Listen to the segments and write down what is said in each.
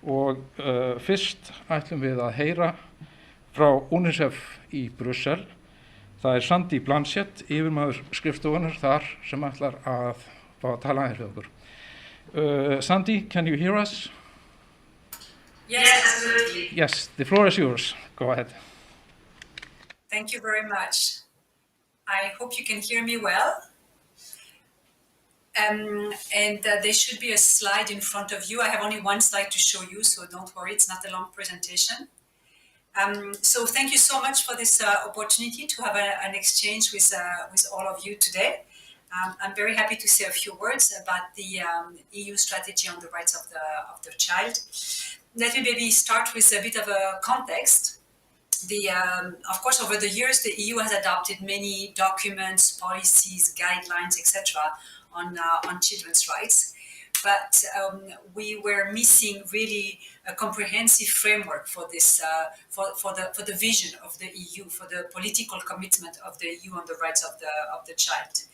og fyrst ætlum við að heyra frá UNICEF í Brussel. Það er Sandy Blanchett, yfirmaður skrifstofunnar þar, sem ætlar að fá að tala hér við okkur. Sandy, can you hear us? Yes, absolutely. Yes, the floor is yours. Go ahead. Thank you very much. I hope you can hear me well. There should be a slide in front of you. I have only one slide to show you, so don't worry, it's not a long presentation. So thank you so much for this opportunity to have an exchange with all of you today. I'm very happy to say a few words about the EU strategy on the rights of the child. Let me maybe start with a bit of a context. Of course, over the years, the EU has adopted many documents, policies, guidelines, etc. on children's rights, but we were missing really a comprehensive framework for this, for the vision of the EU, for the political commitment of the EU on the rights of the child.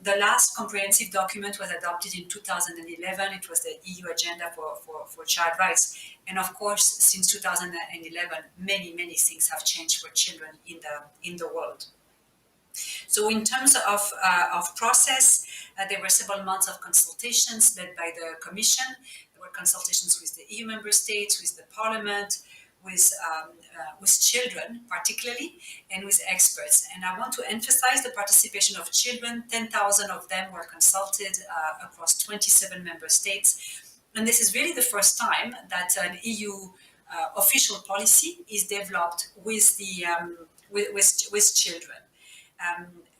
The last comprehensive document was adopted in 2011. It was the EU Agenda for Child Rights. And of course, since 2011, many things have changed for children in the world. So in terms of process, there were several months of consultations led by the Commission. There were consultations with the EU member states, with the Parliament, with children particularly, and with experts. And I want to emphasize the participation of children. 10,000 of them were consulted across 27 member states. And this is really the first time that an EU official policy is developed with with children.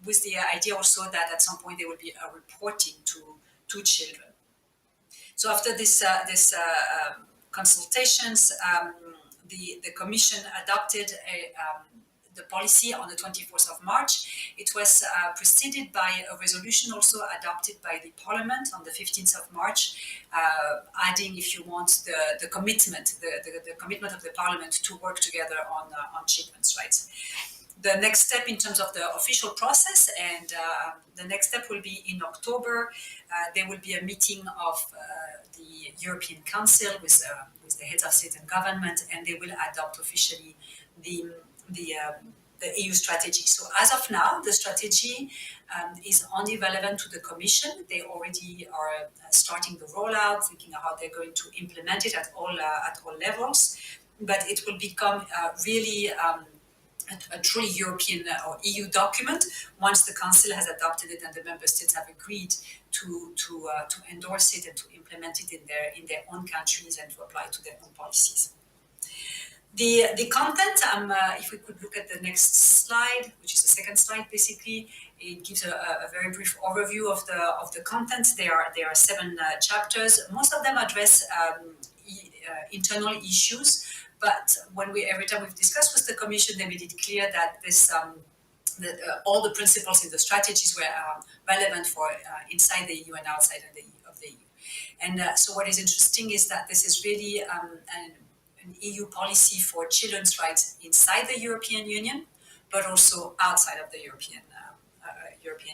With the idea also that at some point there will be a reporting to children. So after this consultations, the Commission adopted the policy on the 24th of March. It was preceded by a resolution also adopted by the Parliament on the 15th of March, adding, if you want, the commitment, the commitment of the Parliament to work together on children's rights. The next step in terms of the official process, and the next step will be in October. There will be a meeting of the European Council with the heads of state and government, and they will adopt officially the EU strategy. So as of now, the strategy is only relevant to the Commission. They already are starting the rollout, thinking how they're going to implement it at all levels. But it will become really a truly European or EU document once the Council has adopted it and the member states have agreed to endorse it and to implement it in their own countries and to apply to their own policies. The content, if we could look at the next slide, which is the second slide, basically, it gives a very brief overview of the content. There are 7 chapters. Most of them address internal issues. But every time we've discussed with the Commission, they made it clear that all the principles in the strategies were relevant for inside the EU and outside of the EU. And so what is interesting is that this is really an EU policy for children's rights inside the European Union, but also outside of the European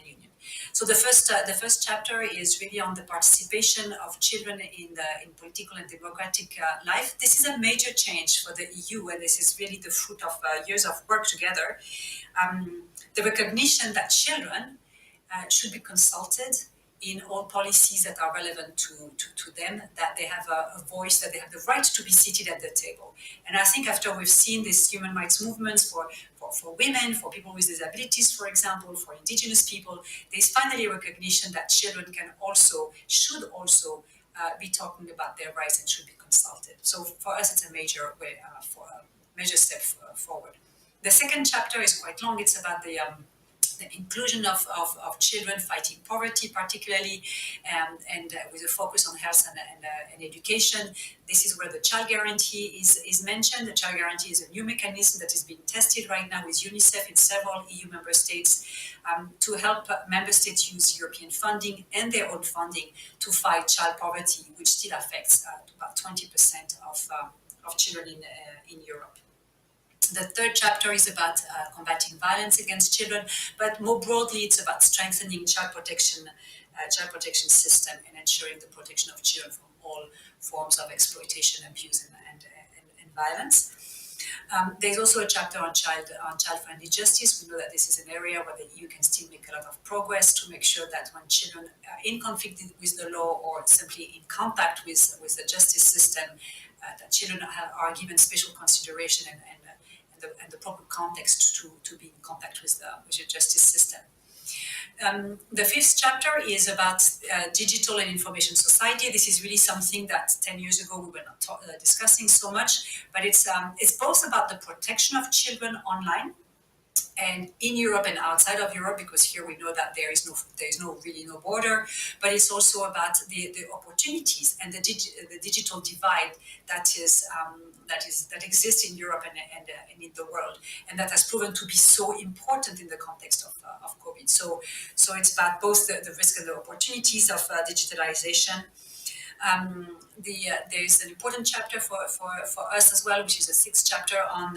Union. So the first chapter is really on the participation of children in political and democratic life. This is a major change for the EU, and this is really the fruit of years of work together. The recognition that children should be consulted in all policies that are relevant to them, that they have a voice, that they have the right to be seated at the table. And I think after we've seen these human rights movements for women, for people with disabilities, for example, for indigenous people, there's finally a recognition that children should also be talking about their rights and should be consulted. So for us, it's a major step forward. The second chapter is quite long. It's about the inclusion of children fighting poverty, particularly, and with a focus on health and education. This is where the Child Guarantee is mentioned. The Child Guarantee is a new mechanism that is being tested right now with UNICEF in several EU member states to help member states use European funding and their own funding to fight child poverty, which still affects about 20% of children in Europe. The third chapter is about combating violence against children, but more broadly, it's about strengthening child protection system and ensuring the protection of children forms of exploitation, abuse, and violence. There's also a chapter on child-friendly justice. We know that this is an area where the EU can still make a lot of progress to make sure that when children are in conflict with the law or simply in contact with the justice system, that children are given special consideration and the proper context to be in contact with the justice system. The fifth chapter is about digital and information society. This is really something that 10 years ago we were not discussing so much, but it's both about the protection of children online and in Europe and outside of Europe, because here we know that there is really no border, but it's also about the opportunities and the digital divide that exists in Europe and in the world, and that has proven to be so important in the context of COVID. So it's about both the risk and the opportunities of digitalization. There is an important chapter for us as well, which is the sixth chapter on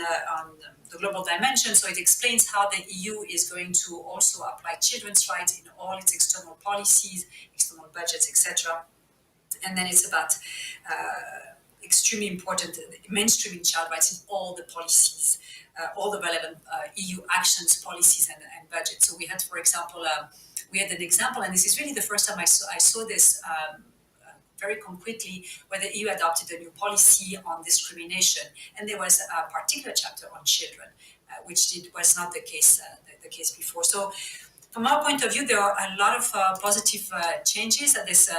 the global dimension. So it explains how the EU is going to also apply children's rights in all its external policies, external budgets, etc. And then it's about extremely important mainstreaming child rights in all the policies, all the relevant EU actions, policies, and budgets. So we had, for example, an example, and this is really the first time I saw this. Very concretely, where the EU adopted a new policy on discrimination, and there was a particular chapter on children, which was not the case before. So, from our point of view, there are a lot of positive changes that this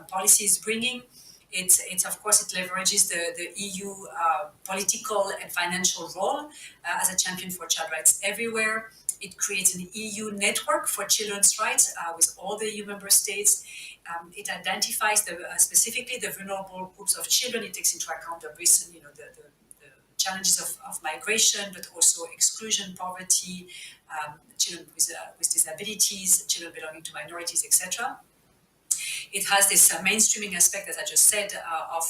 policy is bringing. It of course it leverages the EU political and financial role as a champion for child rights everywhere. It creates an EU network for children's rights with all the EU member states. It identifies specifically the vulnerable groups of children. It takes into account the recent, the challenges of migration, but also exclusion, poverty, children with disabilities, children belonging to minorities, etc. It has this mainstreaming aspect, as I just said, of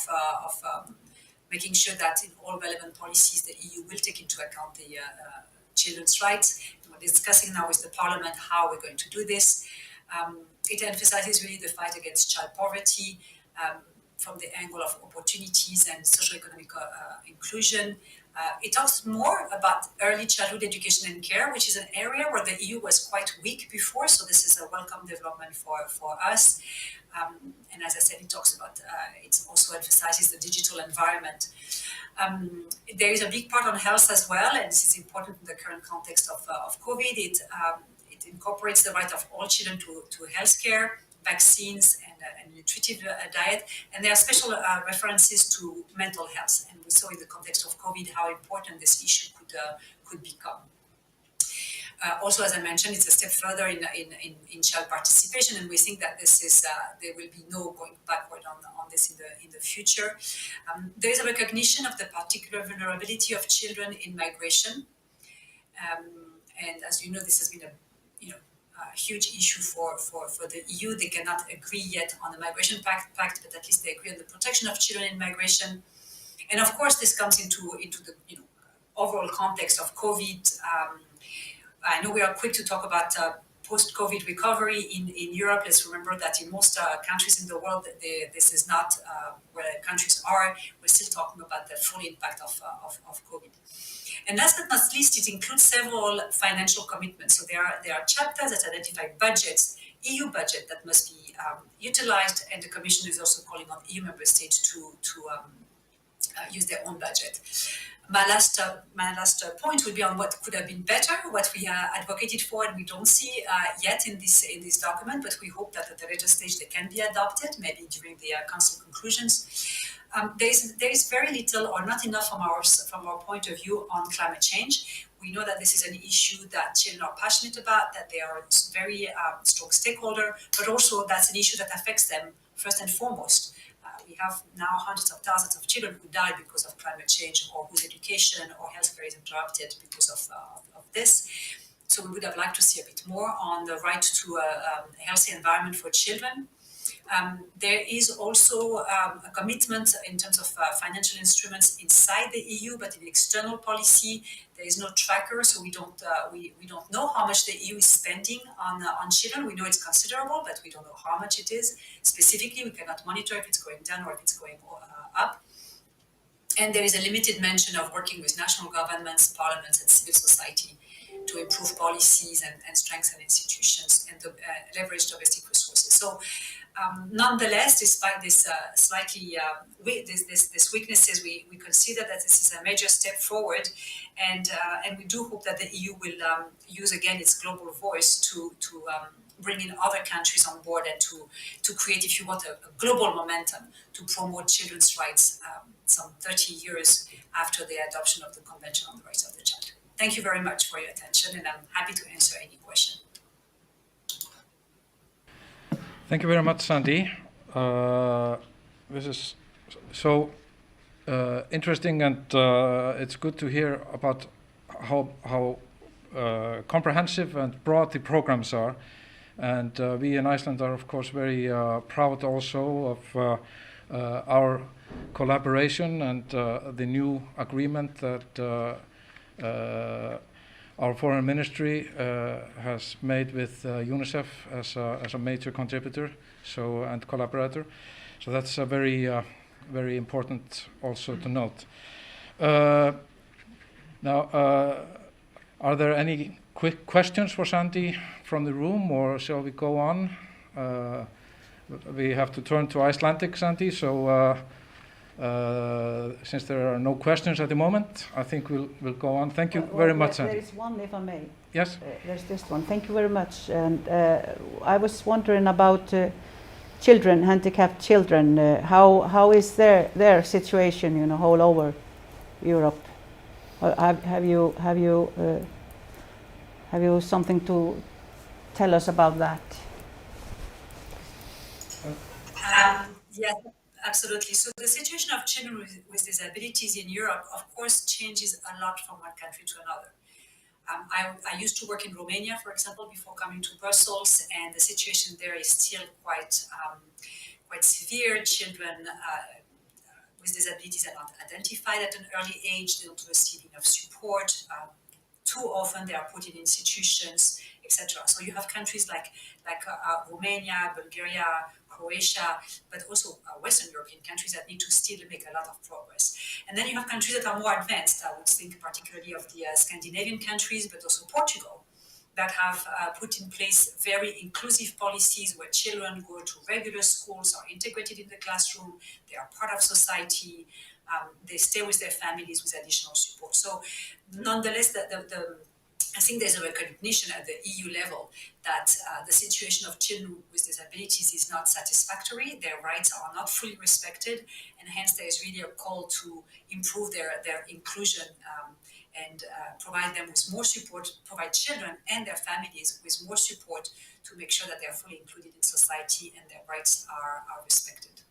making sure that in all relevant policies, the EU will take into account the children's rights. We're discussing now with the Parliament how we're going to do this. It emphasizes really the fight against child poverty from the angle of opportunities and socioeconomic inclusion. It talks more about early childhood education and care, which is an area where the EU was quite weak before, so this is a welcome development for us. And as I said, it talks about, it also emphasizes the digital environment. There is a big part on health as well, and this is important in the current context of COVID. It incorporates the right of all children to healthcare, vaccines, and nutritive diet. And there are special references to mental health. And we saw in the context of COVID how important this issue could become. Also, as I mentioned, it's a step further in child participation, and we think that this is there will be no going backward on this in the future. There is a recognition of the particular vulnerability of children in migration, and as you know, this has been a huge issue for the EU. They cannot agree yet on the migration pact, but at least they agree on the protection of children in migration. And of course, this comes into the overall context of COVID. I know we are quick to talk about post-COVID recovery in Europe. Let's remember that in most countries in the world, this is not where countries are. We're still talking about the full impact of COVID. And last but not least, it includes several financial commitments. So there are chapters that identify budgets, EU budget that must be utilized, and the Commission is also calling on EU member states to use their own budget. My last point will be on what could have been better, what we advocated for, and we don't see yet in this document, but we hope that at the later stage they can be adopted, maybe during the Council conclusions. There is very little or not enough from our point of view on climate change. We know that this is an issue that children are passionate about, that they are a very strong stakeholder, but also that's an issue that affects them first and foremost. We have now hundreds of thousands of children who die because of climate change, or whose education or healthcare is interrupted because of this. So we would have liked to see a bit more on the right to a healthy environment for children. There is also a commitment in terms of financial instruments inside the EU, but in external policy, there is no tracker, so we don't know how much the EU is spending on children. We know it's considerable, but we don't know how much it is. Specifically, we cannot monitor if it's going down or if it's going up. And there is a limited mention of working with national governments, parliaments, and civil society to improve policies and strengthen institutions and leverage domestic resources. So, nonetheless, despite this these weaknesses, we consider that this is a major step forward, and we do hope that the EU will use again its global voice to bring in other countries on board and to create, if you want, a global momentum to promote children's rights some 30 years after the adoption of the Convention on the Rights of the Child. Thank you very much for your attention, and I'm happy to answer any question. Thank you very much, Sandy. This is so interesting, and it's good to hear about how comprehensive and broad the programs are. And we in Iceland are, of course, very proud also of our collaboration and the new agreement that our foreign ministry has made with UNICEF as a major contributor, and collaborator. So that's a very important also to note. Now, are there any quick questions for Sandy from the room, or shall we go on? We have to turn to Icelandic, Sandy, so since there are no questions at the moment, I think we'll go on. Thank you very much, Sandy. There is one, if I may. Yes? There's this one. Thank you very much. And I was wondering about children, handicapped children. How is their situation, you know, all over Europe? Have you something to tell us about that? Yes, absolutely. So the situation of children with disabilities in Europe, of course, changes a lot from one country to another. I used to work in Romania, for example, before coming to Brussels, and the situation there is still quite severe. Children with disabilities are not identified at an early age. They don't receive enough support. Too often they are put in institutions, etc. So you have countries like Romania, Bulgaria, Croatia, but also Western European countries that need to still make a lot of progress. And then you have countries that are more advanced. I would think particularly of the Scandinavian countries, but also Portugal, that have put in place very inclusive policies where children go to regular schools, are integrated in the classroom, they are part of society, they stay with their families with additional support. So nonetheless, I think there's a recognition at the EU level that the situation of children with disabilities is not satisfactory. Their rights are not fully respected, and hence there is really a call to improve their inclusion and provide them with more support, provide children and their families with more support to make sure that they are fully included in society and their rights are respected.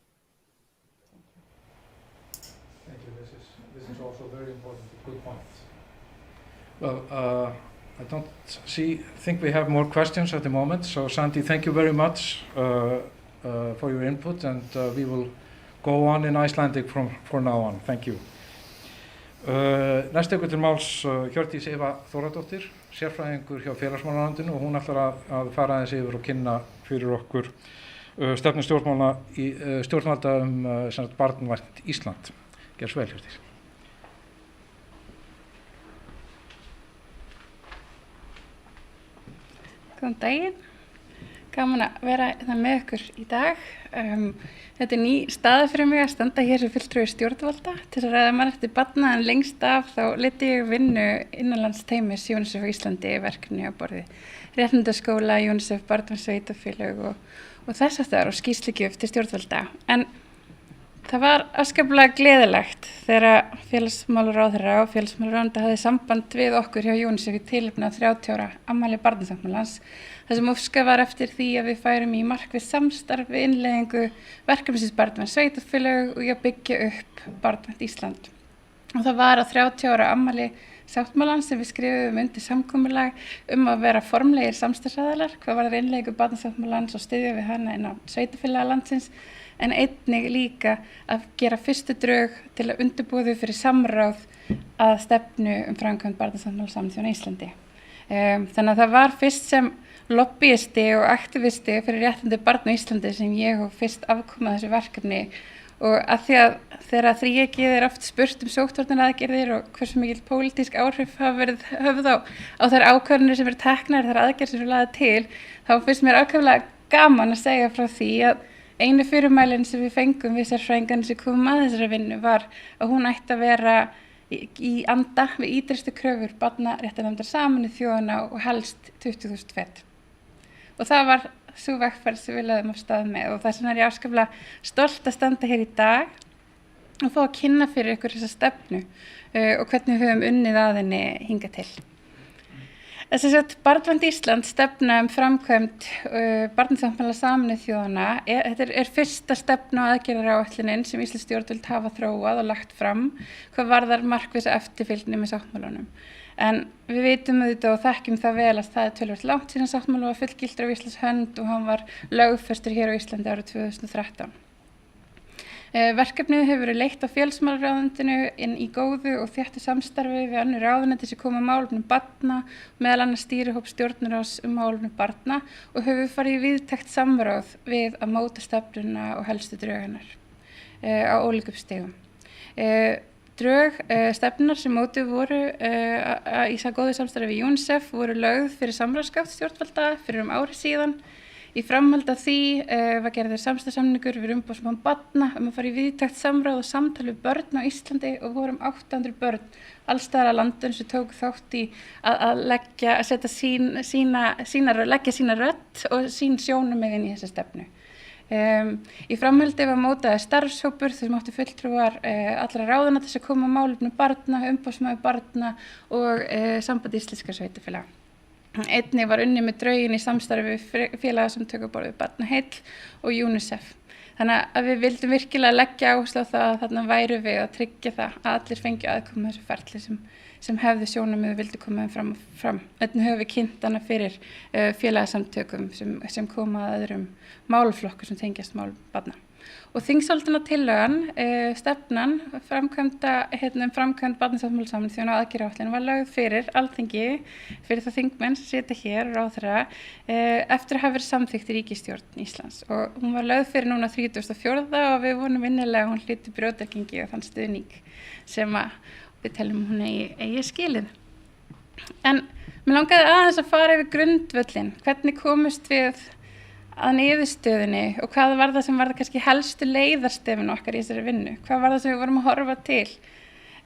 Thank you. This is also very important. Good point. Well, I don't think we have more questions at the moment. So, Sandy, thank you very much for your input, and we will go on in Icelandic from now on. Thank you. Næst tekur til máls Hjördís Eva Þóradóttir, sérfræðingur hjá félagsmálaráðuneytinu, og hún ætlar að fara aðeins yfir og kynna fyrir okkur stefnu stjórnvalda barnvænt Ísland. Gerðu svo vel, Hjördís. Góðan daginn, gaman að vera með ykkur í dag. Þetta ný staða fyrir mig að standa hér sem fulltrúi stjórnvalda til að ræða mannréttindi barna, en lengst af þá leiddi ég vinnu innanlandsteymis UNICEF á Íslandi verkefni á borði réttindaskóla, UNICEF barnvænt sveitarfélög og þess aftar og skýrslugjöf til stjórnvalda. En það var afskaplega gleðilegt þegar félagsmálaráðherra og félagsmálaráðuneytið hafði samband við okkur hjá UNICEF í tilefni af 30 ára afmæli barnasáttmálans, þar sem óskað var eftir því að við færum í markvisst samstarf við innleiðingu verkefnisins barnvænt sveitarfélög og í að byggja upp barnvænt Ísland. Og það var á 30 ára afmæli sáttmálans sem við skrifum undir samkomulag að vera formlegir samstarfsaðilar, hvað var það innleiðingu barnasáttmálans og styðja við hana inn á sveitarfélaga landsins, en einnig líka að gera fyrstu drög til að undirbúa þau fyrir samráð að stefnu framkvæmd barnasáttmála Sameinuðu þjóðanna á Íslandi. Þannig að það var fyrst sem lobbyisti og aktivisti fyrir réttindi barna á Íslandi sem ég og fyrst afkoma þessu verkefni, og að því að þegar þríeykið oft spurt sóttvarnaaðgerðir og hversu mikil pólitísk áhrif hafa verið höfð á þær ákvarðanir sem eru teknar, þær aðgerðir sem eru lagðar til, þá finnst mér ákaflega gaman að segja frá því að einu fyrirmælin sem við fengum við sérfræðingarnir sem komum að þessari vinnu var að hún ætti að vera í anda við ýtrustu kröfur barnaréttarnefndar Sameinuðu þjóðanna og helst 20.000 fet. Og það var sú vegferð sem við lögðum af stað með, og þess vegna er ég afskaplega stolt að standa hér í dag og fá að kynna fyrir ykkur þessa stefnu og hvernig við höfum unnið að henni hingað til. Þess að Barnvænt Ísland stefna framkvæmd barnasáttmála Sameinuðu þjóðanna þetta er fyrsta stefna og aðgerðaráætlunin sem íslensk stjórnvöld hafa þróað og lagt fram hvað varðar markvissa eftirfylgni með sáttmálanum. En við vitum auðvitað og þekkjum það vel að það er töluvert langt síðan sáttmáli var fullgiltur á Íslands hönd og hann var lögfestur hér á Íslandi árið 2013. Verkefnið hefur verið leitt á félagsmálaráðuneytinu inn í góðu og þéttu samstarfi við önnur ráðuneyti sem koma að málefnum barna, meðal annars stýrihóp stjórnarráðs málefnum barna, og hefur farið í víðtækt samráð við að móta stefnuna og helstu drög hennar á ólíkum stigum. Drög stefnunar sem mótuð voru í góðu samstarfi við UNICEF voru lögð fyrir samráðsgátt stjórnvalda fyrir ári síðan. Í framhaldi af því var gerður samstarfssamningur við umboðsmann barna að fara í víðtækt samráð og samtal við börn á Íslandi, og vorum 800 börn alls staðar að landinu sem tóku þátt í að leggja sína rödd og sín sjónarmið inn í þessa stefnu. Í framhaldi var mótaður starfshópur sem átti fulltrúar allra ráðuneyta sem koma að málefnum barna, umboðsmaður barna og Samband íslenskra sveitarfélaga. Einnig var unnið með drögin í samstarfi við félagasamtök á borð við Barnaheill og UNICEF. Þannig að við vildum virkilega leggja áherslu á það að þarna væru við að tryggja það að allir fengju aðkomu þessu ferli sem hefðu sjónarmið og vildu koma fram. Einnig höfum við kynnt hana fyrir félagasamtökum sem koma að öðrum málaflokkum sem tengjast málum barna. Og þingsályktunartillagan, stefnan, framkvæmd barnasáttmála Sameinuðu þjóðanna og aðgerðaáætlun var lögð fyrir Alþingi, fyrir það þingmenn sem sitja hér og ráðherra, eftir að hafa verið samþykkt í ríkisstjórn Íslands. Og hún var lögð fyrir núna 34. og við vonum innilega að hún hlyti brjótargengi og þann stuðning sem við teljum hún eigi skilið. En mér langaði aðeins að fara yfir grundvöllin, hvernig komust við að niðurstöðunni og hvað var það sem var það kannski helstu leiðarstefin okkar í þessari vinnu, hvað var það sem við vorum að horfa til.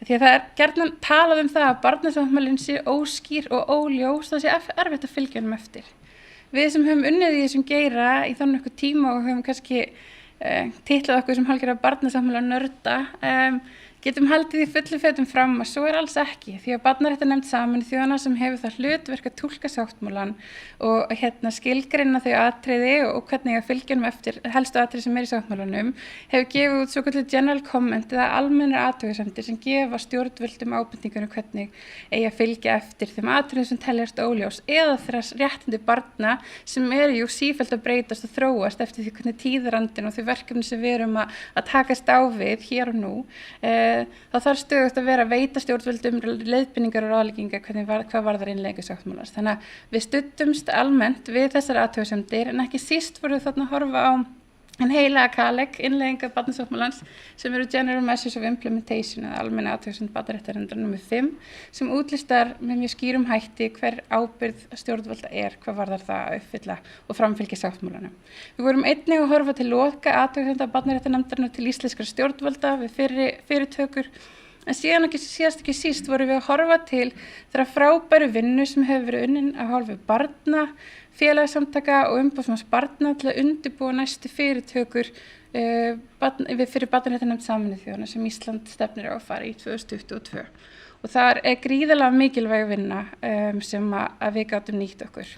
Því að það er gjarnan talað það að barnasáttmálinn sé óskýr og óljós, það sé erfitt að fylgja honum eftir. Við sem höfum unnið í þessum geira í þannig eitthvað tíma og höfum kannski titlað okkur sem hálfgerða barnasáttmála nörda, getum haldið í fullu fetum fram að svo alls ekki, því að Barnaréttarnefnd Sameinuðu þjóðanna sem hefur það hlutverk að túlka sáttmálann og skilgreina þau atriði og hvernig að fylgja eftir helstu atriði sem í sáttmálanum, hefur gefið út svokölluð general comment eða almennar athugasemdir sem gefa stjórnvöldum ábendingar hvernig eigi að fylgja eftir þeim atriðum sem teljast óljós eða þeirra réttindi barna sem eru sífellt að breytast og þróast eftir því hvernig tíðarandinn og þau verkefni sem við erum að takast á við hér og nú. Þá þarf stöðugt að vera að veita stjórnvöldum leiðbeiningar og ráðleggingar hvað varðar innleiðingu sáttmálans. Þannig að við studdumst almennt við þessar athugasemdir, en ekki síst voru þarna að horfa á en heilaga KALEK, innleiðingu barnasáttmálans, sem eru General Measures of Implementation eða almenna athugasemd Barnaréttarnefndar nr. 5, sem útlistar með mjög skýrum hætti hver ábyrgð stjórnvalda hvað varðar það að uppfylla og framfylgja sáttmálanum. Við vorum einnig að horfa til loka athugasemda Barnaréttarnefndarinnar til íslenskra stjórnvalda við fyrirtökur, en síðast ekki síst vorum við að horfa til þeirra frábæru vinnu sem hefur verið unnin af hálfu barna, félagasamtaka og umboðsmanns barna til að undirbúa næstu fyrirtökur fyrir Barnaréttarnefnd Sameinuðu þjóðanna sem Ísland stefnir á að fara í 2022. Og það er gríðarlega mikilvæg vinna sem að við gátum nýtt okkur.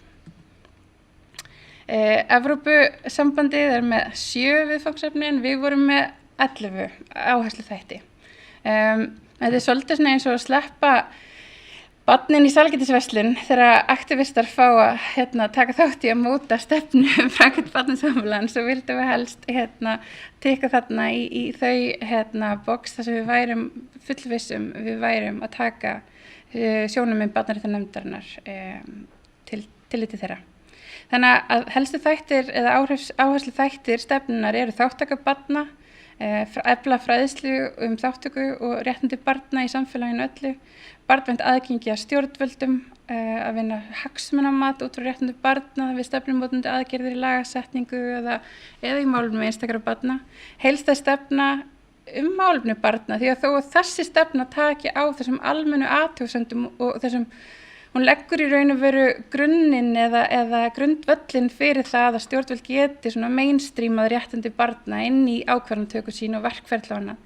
Evrópusambandið er með 7 viðfangsefni en við vorum með 11 áhersluþætti. Þetta er svolítið eins og að sleppa barnin í sælgætisverslun þegar aktivistar fá að taka þátt í að móta stefnu framkvæmd barnasáttmálans, svo vildum við helst tikka þarna í þau box þar sem við værum fullvissum við værum að taka sjónarmið barnaréttarnefndarinnar til tilliti þeirra. Þannig að helstu þættir eða áherslu þættir stefnunar eru þátttaka barna, efla fræðslu þáttöku og réttindi barna í samfélaginu öllu, barnvænt aðgengi að stjórnvöldum, að vinna hagsmunamat út frá réttindi barna við stefnumótandi aðgerðir í lagasetningu eða í málefnum einstakra barna, heildstæð stefna málefni barna, því að þó að þessi stefna taki á þessum almennu athugasemdum og þessum hún leggur í raun og veru grunninn eða grundvöllin fyrir það að stjórnvöld geti svona mainstreamað réttindi barna inn í ákvarðanatöku sín og verkferla hana.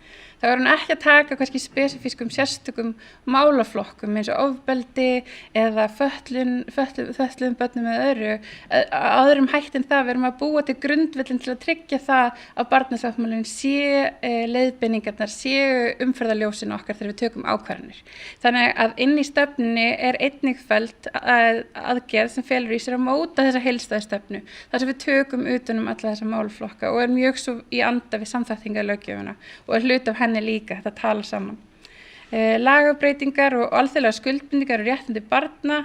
Það var hún ekki að taka kannski spesifískum sérstökum málaflokkum eins og ofbeldi eða fötluðum börnum eða öðrum hætti en það. Við erum að búa til grundvöllin til að tryggja það að barnasáttmálinn sé leiðbeiningarnar, séu umferðarljósin okkar þegar við tökum ákvarðanir. Þannig að inn í stefnunni einnig felld aðgerð sem felur í sér að móta þessa heildstæðu stefnu, þar sem við tökum utan alla þessa málaflokka og mjög svo í anda við samþættingarlöggjöfina og hluti af henni líka, þetta tala saman. Lagabreytingar og alþjóðlegar skuldbindingar og réttindi barna,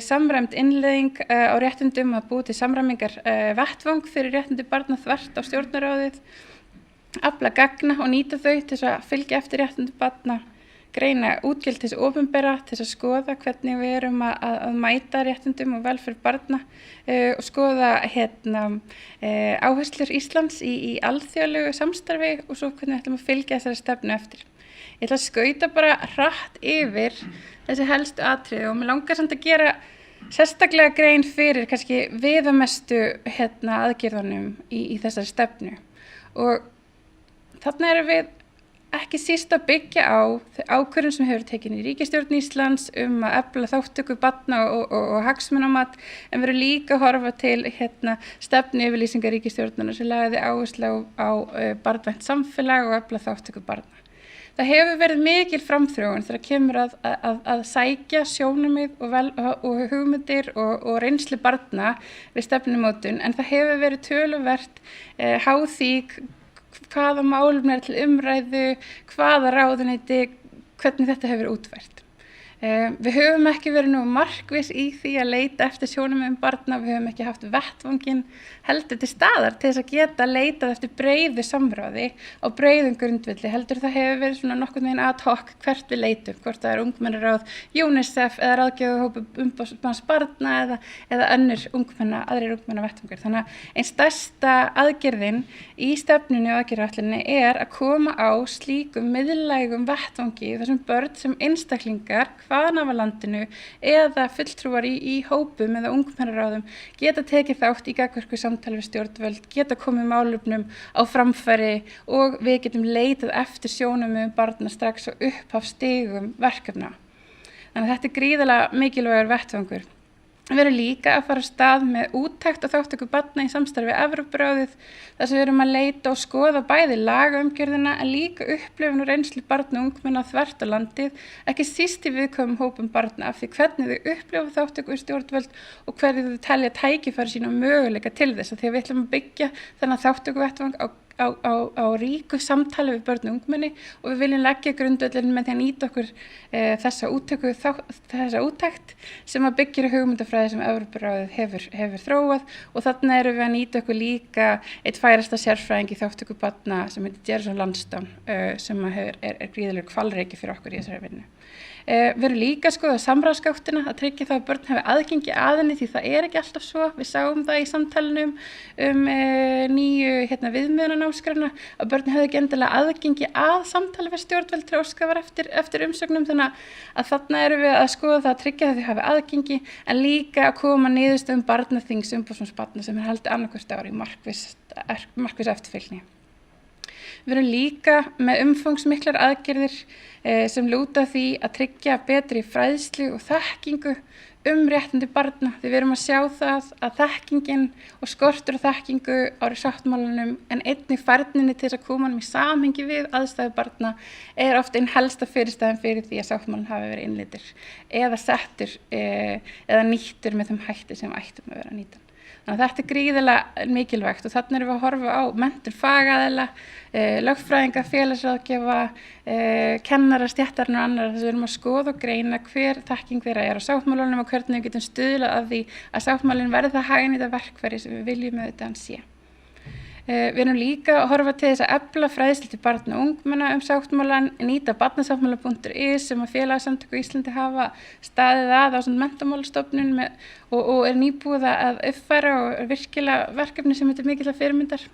samræmd innleiðing á réttindum að búa til samræmingar vettvang fyrir réttindi barna þvert á stjórnarráðið, afla gagna og nýta þau til þess að fylgja eftir réttindi barna, greina útgjöld til þess opinbera til þess að skoða hvernig við erum að mæta réttindum og velferð barna og skoða áherslur Íslands í alþjóðlegu samstarfi og svo hvernig við ætlum að fylgja þessari stefnu eftir. Ég ætla að skauta bara hratt yfir þessi helstu atriði og mig langar samt að gera sérstaklega grein fyrir kannski viðamestu aðgerðunum í þessari stefnu og þarna erum við ekki síst að byggja á ákvörðun sem hefur tekin í ríkisstjórn Íslands að efla þáttöku barna og hagsmunamat, en við erum líka að horfa til stefnuyfirlýsingar ríkisstjórnarinnar sem lagði áherslu á barnvænt samfélag og efla þáttöku barna. Það hefur verið mikil framþróun þegar kemur að sækja sjónarmið og hugmyndir og reynslu barna við stefnumótun, en það hefur verið töluvert háð því hvaða málefni til umræðu, hvaða ráðuneyti, hvernig þetta hefur útfært. Við höfum ekki verið nú markviss í því að leita eftir sjónarmiðum barna, við höfum ekki haft vettvanginn heldur til staðar til þess að geta leitað eftir breiðu samráði á breiðum grundvelli, heldur það hefur verið svona nokkurn veginn ad hoc hvert við leitum, hvort það ungmennaráð UNICEF eða ráðgjafarhópur umboðsmanns barna eða aðrir ungmennavettvangar. Þannig að einn stærsta aðgerðin í stefnunni og aðgerðaáætluninni er að koma á slíkum miðlægum vettvangi þar sem börn sem einstaklingar hvaðan af landinu eða fulltrúar í hópum eða ungmennaráðum geta tekið þátt í gagnvirku samtali við stjórnvöld, geta komið málefnum á framfæri og við getum leitað eftir sjónarmiðum barna strax á upphafsstigum verkefna. Þannig að þetta gríðarlega mikilvægur vettvangur. Við erum líka að fara af stað með úttekt og þáttöku barna í samstarfi við Evrópuráðið, þar sem við erum að leita og skoða bæði lagaumgjörðina en líka upplifun og reynslu barna og ungmenna þvert á landið, ekki síst í viðkvæmum hópum barna af því hvernig þau upplifa þáttöku við stjórnvöld og hvernig þau telja tækifæri sín og möguleika til þess, að því að við ætlum að byggja þennan þátttökuvettvang á ríku samtali við börn og ungmenni og við viljum leggja grundvöllin með því að nýta okkur þessa úttekt sem að byggja hugmyndafræði sem Evrópuráðið hefur þróað og þarna erum við að nýta okkur líka eitt færasta sérfræðing í þáttöku barna sem heitir Gerson Lansdowne sem er gríðarlegur hvalreiki fyrir okkur í þessari vinnu. Við erum líka að skoða samráðsgáttina, að tryggja það að börn hafi aðgengi að henni því það er ekki alltaf svo. Við sáum það í samtalinu nýju viðmiðunarnámskránna að börn hefði ekki endilega aðgengi að samtali við stjórnvöld til óskafar eftir umsögnum, þannig að þarna erum við að skoða það að tryggja það að þau hafi aðgengi en líka að koma niðurstöðum barnaþings umboðsmanns barna sem haldið annað hvert ár í markviss eftirfylgni. Við erum líka með umfangsmiklar aðgerðir sem lúta því að tryggja betri fræðslu og þekkingu réttindi barna. Því við erum að sjá það að þekkingin og skortur á þekkingu á sáttmálanum en einnig færninni til þess að koma í samhengi við aðstæður barna oft einn helsta fyrirstæðan fyrir því að sáttmálinn hafi verið innleiddur eða settur eða nýttur með þeim hætti sem ættum að vera nýtan. Þannig að þetta gríðarlega mikilvægt og þarna erum við að horfa á menntun fagaðila, lögfræðinga, félagsráðgjafa, kennara, stéttarinn og annarra þess að við erum að skoða og greina hver þekking þeirra á sáttmálanum og hvernig við getum stuðlað að því að sáttmálinn verði það hagnýta verkfæri sem við viljum auðvitað hann sé. Við erum líka að horfa til þess að efla fræðslu til barna og ungmenna sáttmálann, nýta barnasáttmála.is sem að félagasamtök á Íslandi hafa staðið að ásamt Menntamálastofnun og nýbúið að uppfæra og virkilega verkefni sem þetta mikilvæg fyrirmyndar.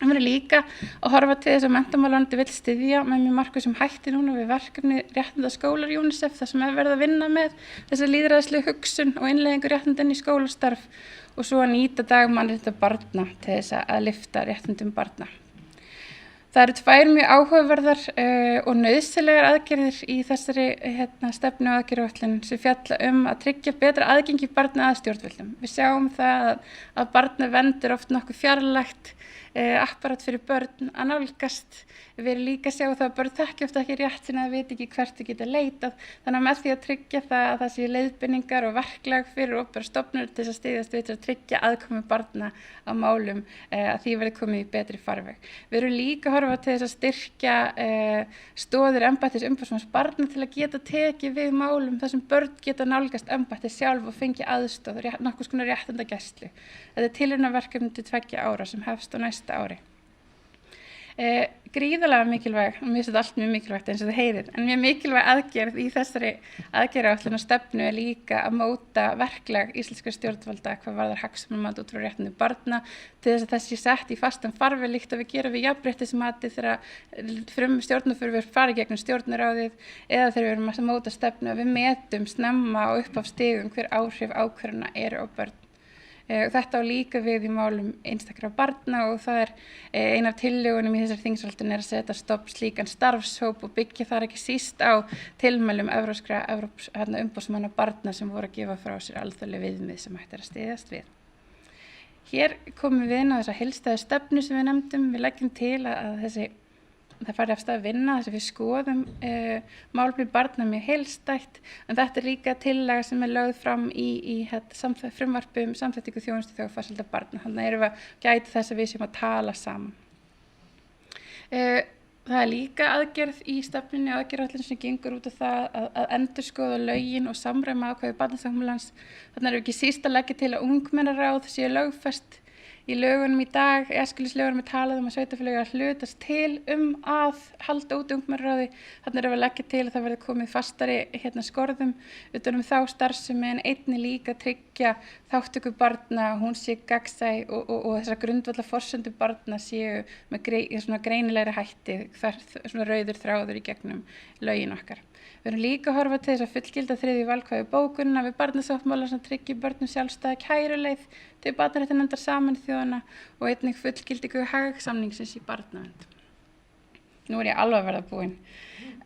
Við erum líka að horfa til þess að Menntamálaráðuneytið vill styðja með mjög markvissum hætti núna við verkefni réttindaskólar UNICEF þar sem verið að vinna með þessa lýðræðislegu hugsun og innleiðingu réttinda inn í skólastarf og svo að nýta dag mannréttinda barna til þess að lyfta réttindum barna. Það eru tvær mjög áhugaverðar og nauðsynlegar aðgerðir í þessari stefnu og aðgerðaáætlun sem fjalla að tryggja betra aðgengi barna að stjórnvöldum. Við sjáum það að barnavernd oft nokkuð fjarlægt apparat fyrir börn að nálgast. Við erum líka að sjá það að börn þekki ofta ekki rétt sinna að vita ekki hvert þau geta leitað. Þannig að með því að tryggja það að það sé leiðbeiningar og verklag fyrir opinberar stofnanir til þess að styðjast við til að tryggja aðkomu barna á málum að því verði komið í betri farveg. Við erum líka að horfa til þess að styrkja stoðir embættis umboðsmanns barna til að geta tekið við málum þar sem börn geta nálgast embætti sjálf og fengi aðstoð og nokkurs konar réttindagæslu. Þetta tilraunaverkefni til 2 ára sem hefst á næsta ári. Gríðarlega mikilvæg, og mér finnst þetta allt mjög mikilvægt eins og þið heyrið, en mjög mikilvæg aðgerð í þessari aðgerðaáætlun og stefnu líka að móta verklag íslenskra stjórnvalda hvað varðar hagsmunamat út frá réttindum barna til þess að það sé sett í fastan farveg líkt að við gerum við jafnréttismati þegar stjórnarfrumvörp fara í gegnum stjórnarráðið eða þegar við erum að móta stefnu að við metum snemma á upphafsstigum hver áhrif ákvarðana eru á börn. Þetta á líka við í málum einstakra barna og það ein af tillögunum í þessari þingsályktun að setja stopp slíkan starfshóp og byggja þar ekki síst á tilmælum evrópskra umboðsmanna barna sem voru að gefa frá sér alþjóðleg viðmið sem hægt að styðjast við. Hér komum við inn á þessa heildstæðu stefnu sem við nefndum. Við leggjum til að það fari af stað að vinna þess að við skoðum málefni barna mjög heildstætt en þetta líka tillaga sem lögð fram í frumvarpi samþættingu þjónustu í þágu farsældar barna. Þannig erum við að gæta þess að við séum að tala saman. Það líka aðgerð í stefnunni og aðgerðaáætlun sem gengur út á það að endurskoða lögin og samræma ákvæði barnasáttmálans. Þannig erum við ekki síst að leggja til að ungmennaráð séu lögfest. Í lögunum í dag, æskulýðslögunum talað að sveitarfélög að hlutast til að halda út ungmennaráði. Þannig erum við að leggja til að það verði komið fastari skorðum utan þá starfsemi en einnig líka tryggja þátttöku barna, hún sé gagnsæ og þessar grundvallarforsendur barna séu með greinilegri hætti, svona rauður þráður í gegnum lögin okkar. Við erum líka að horfa til þess að fullgilda 3. valkvæði bókunina við barnasáttmála sem tryggir börnum sjálfstæða kæruleið til barnaréttarnefndar Sameinuðu þjóðanna og einnig fullgildingu Haag-samningsins í barnavernd. Nú ég alveg að verða búin.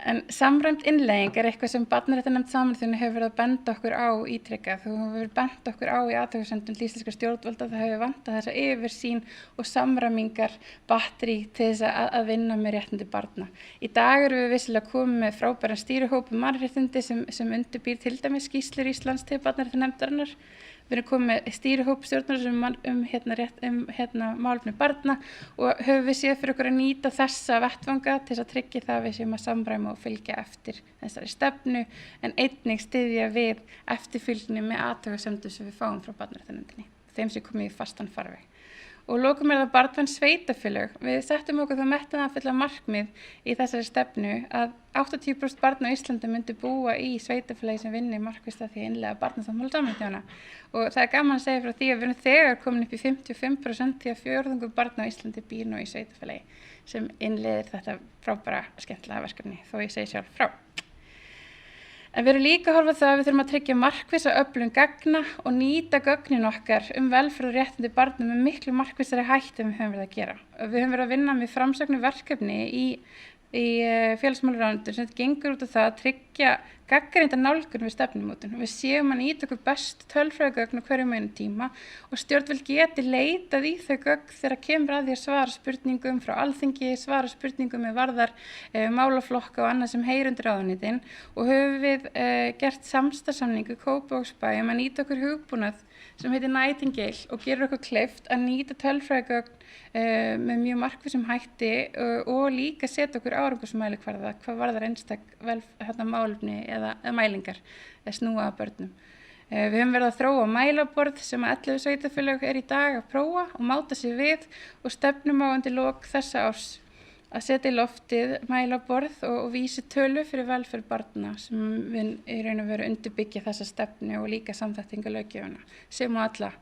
En samræmd innleiðing eitthvað sem barnaréttarnefnd Sameinuðu þjóðanna hefur verið að benda okkur á ítrekað. Þú hefur bent okkur á í athugasemdum íslenskra stjórnvalda það hefur vantað þessa yfirsýn og samræmingar batteri til þess að vinna með réttindi barna. Í dag erum við vissilega komið með frábæran stýrihóp mannréttindi sem undirbýr til dæmis skýrslur Íslands til barnaréttarnefndarinnar. Við erum komið með stýrihóp stjórnar málefni barna og höfum við séð fyrir okkur að nýta þessa vettvanga til að tryggja það að við séum að samræma og fylgja eftir þessari stefnu en einnig styðja við eftirfylgni með athugasemdum sem við fáum frá barnaréttarnefndinni. Þeim sem komið í fastan farveg. Og lokum það barnvæn sveitarfélög. Við settum okkur það metnaðarfulla markmið í þessari stefnu að 80% barna á Íslandi myndi búa í sveitarfélagi sem vinni markvisst að því að innleiða barnasáttmála Sameinuðu þjóðanna. Og það gaman að segja frá því að við erum þegar komin upp í 55% því að 4% barna á Íslandi býr nú í sveitarfélagi sem innleiðir þetta frábæra skemmtilega verkefni þó ég segi sjálf frá. En við erum líka að horfa á það að við þurfum að tryggja markvissa öflun gagna og nýta gögnin okkar velferð og réttindi barna með miklu markvissari hætti en við höfum verið að gera. Við höfum verið að vinna með framsögnu verkefni í félagsmálaráðuneytinu sem gengur út á það að tryggja gagnrýnda nálgun við stefnumótun. Við séum að nýta okkur best tölfræðigögn á hverjum einu tíma og stjórnvöld geti leitað í þau gögn þegar kemur að því að svara spurningum frá Alþingi, svara spurningum með varðar málaflokka og annað sem heyrir undir ráðuneytin og höfum við gert samstarfssamning við Kópavogsbæ að nýta okkur hugbúnað sem heitir Nightingale og gerur okkur kleift að nýta tölfræðigögn með mjög markvissum hætti og líka setja okkur árangursmælikvarða hvað varðar málefni eða mælingar snúa að börnum. Við höfum verið að þróa mælaborð sem að 11 sveitarfélög í dag að prófa og máta sig við og stefnum á undir lok þessa árs að setja í loftið mælaborð og vísitölu fyrir velferð barna sem við í raun og veru undirbyggja þessa stefnu og líka samþættingalöggjöfina sem og alla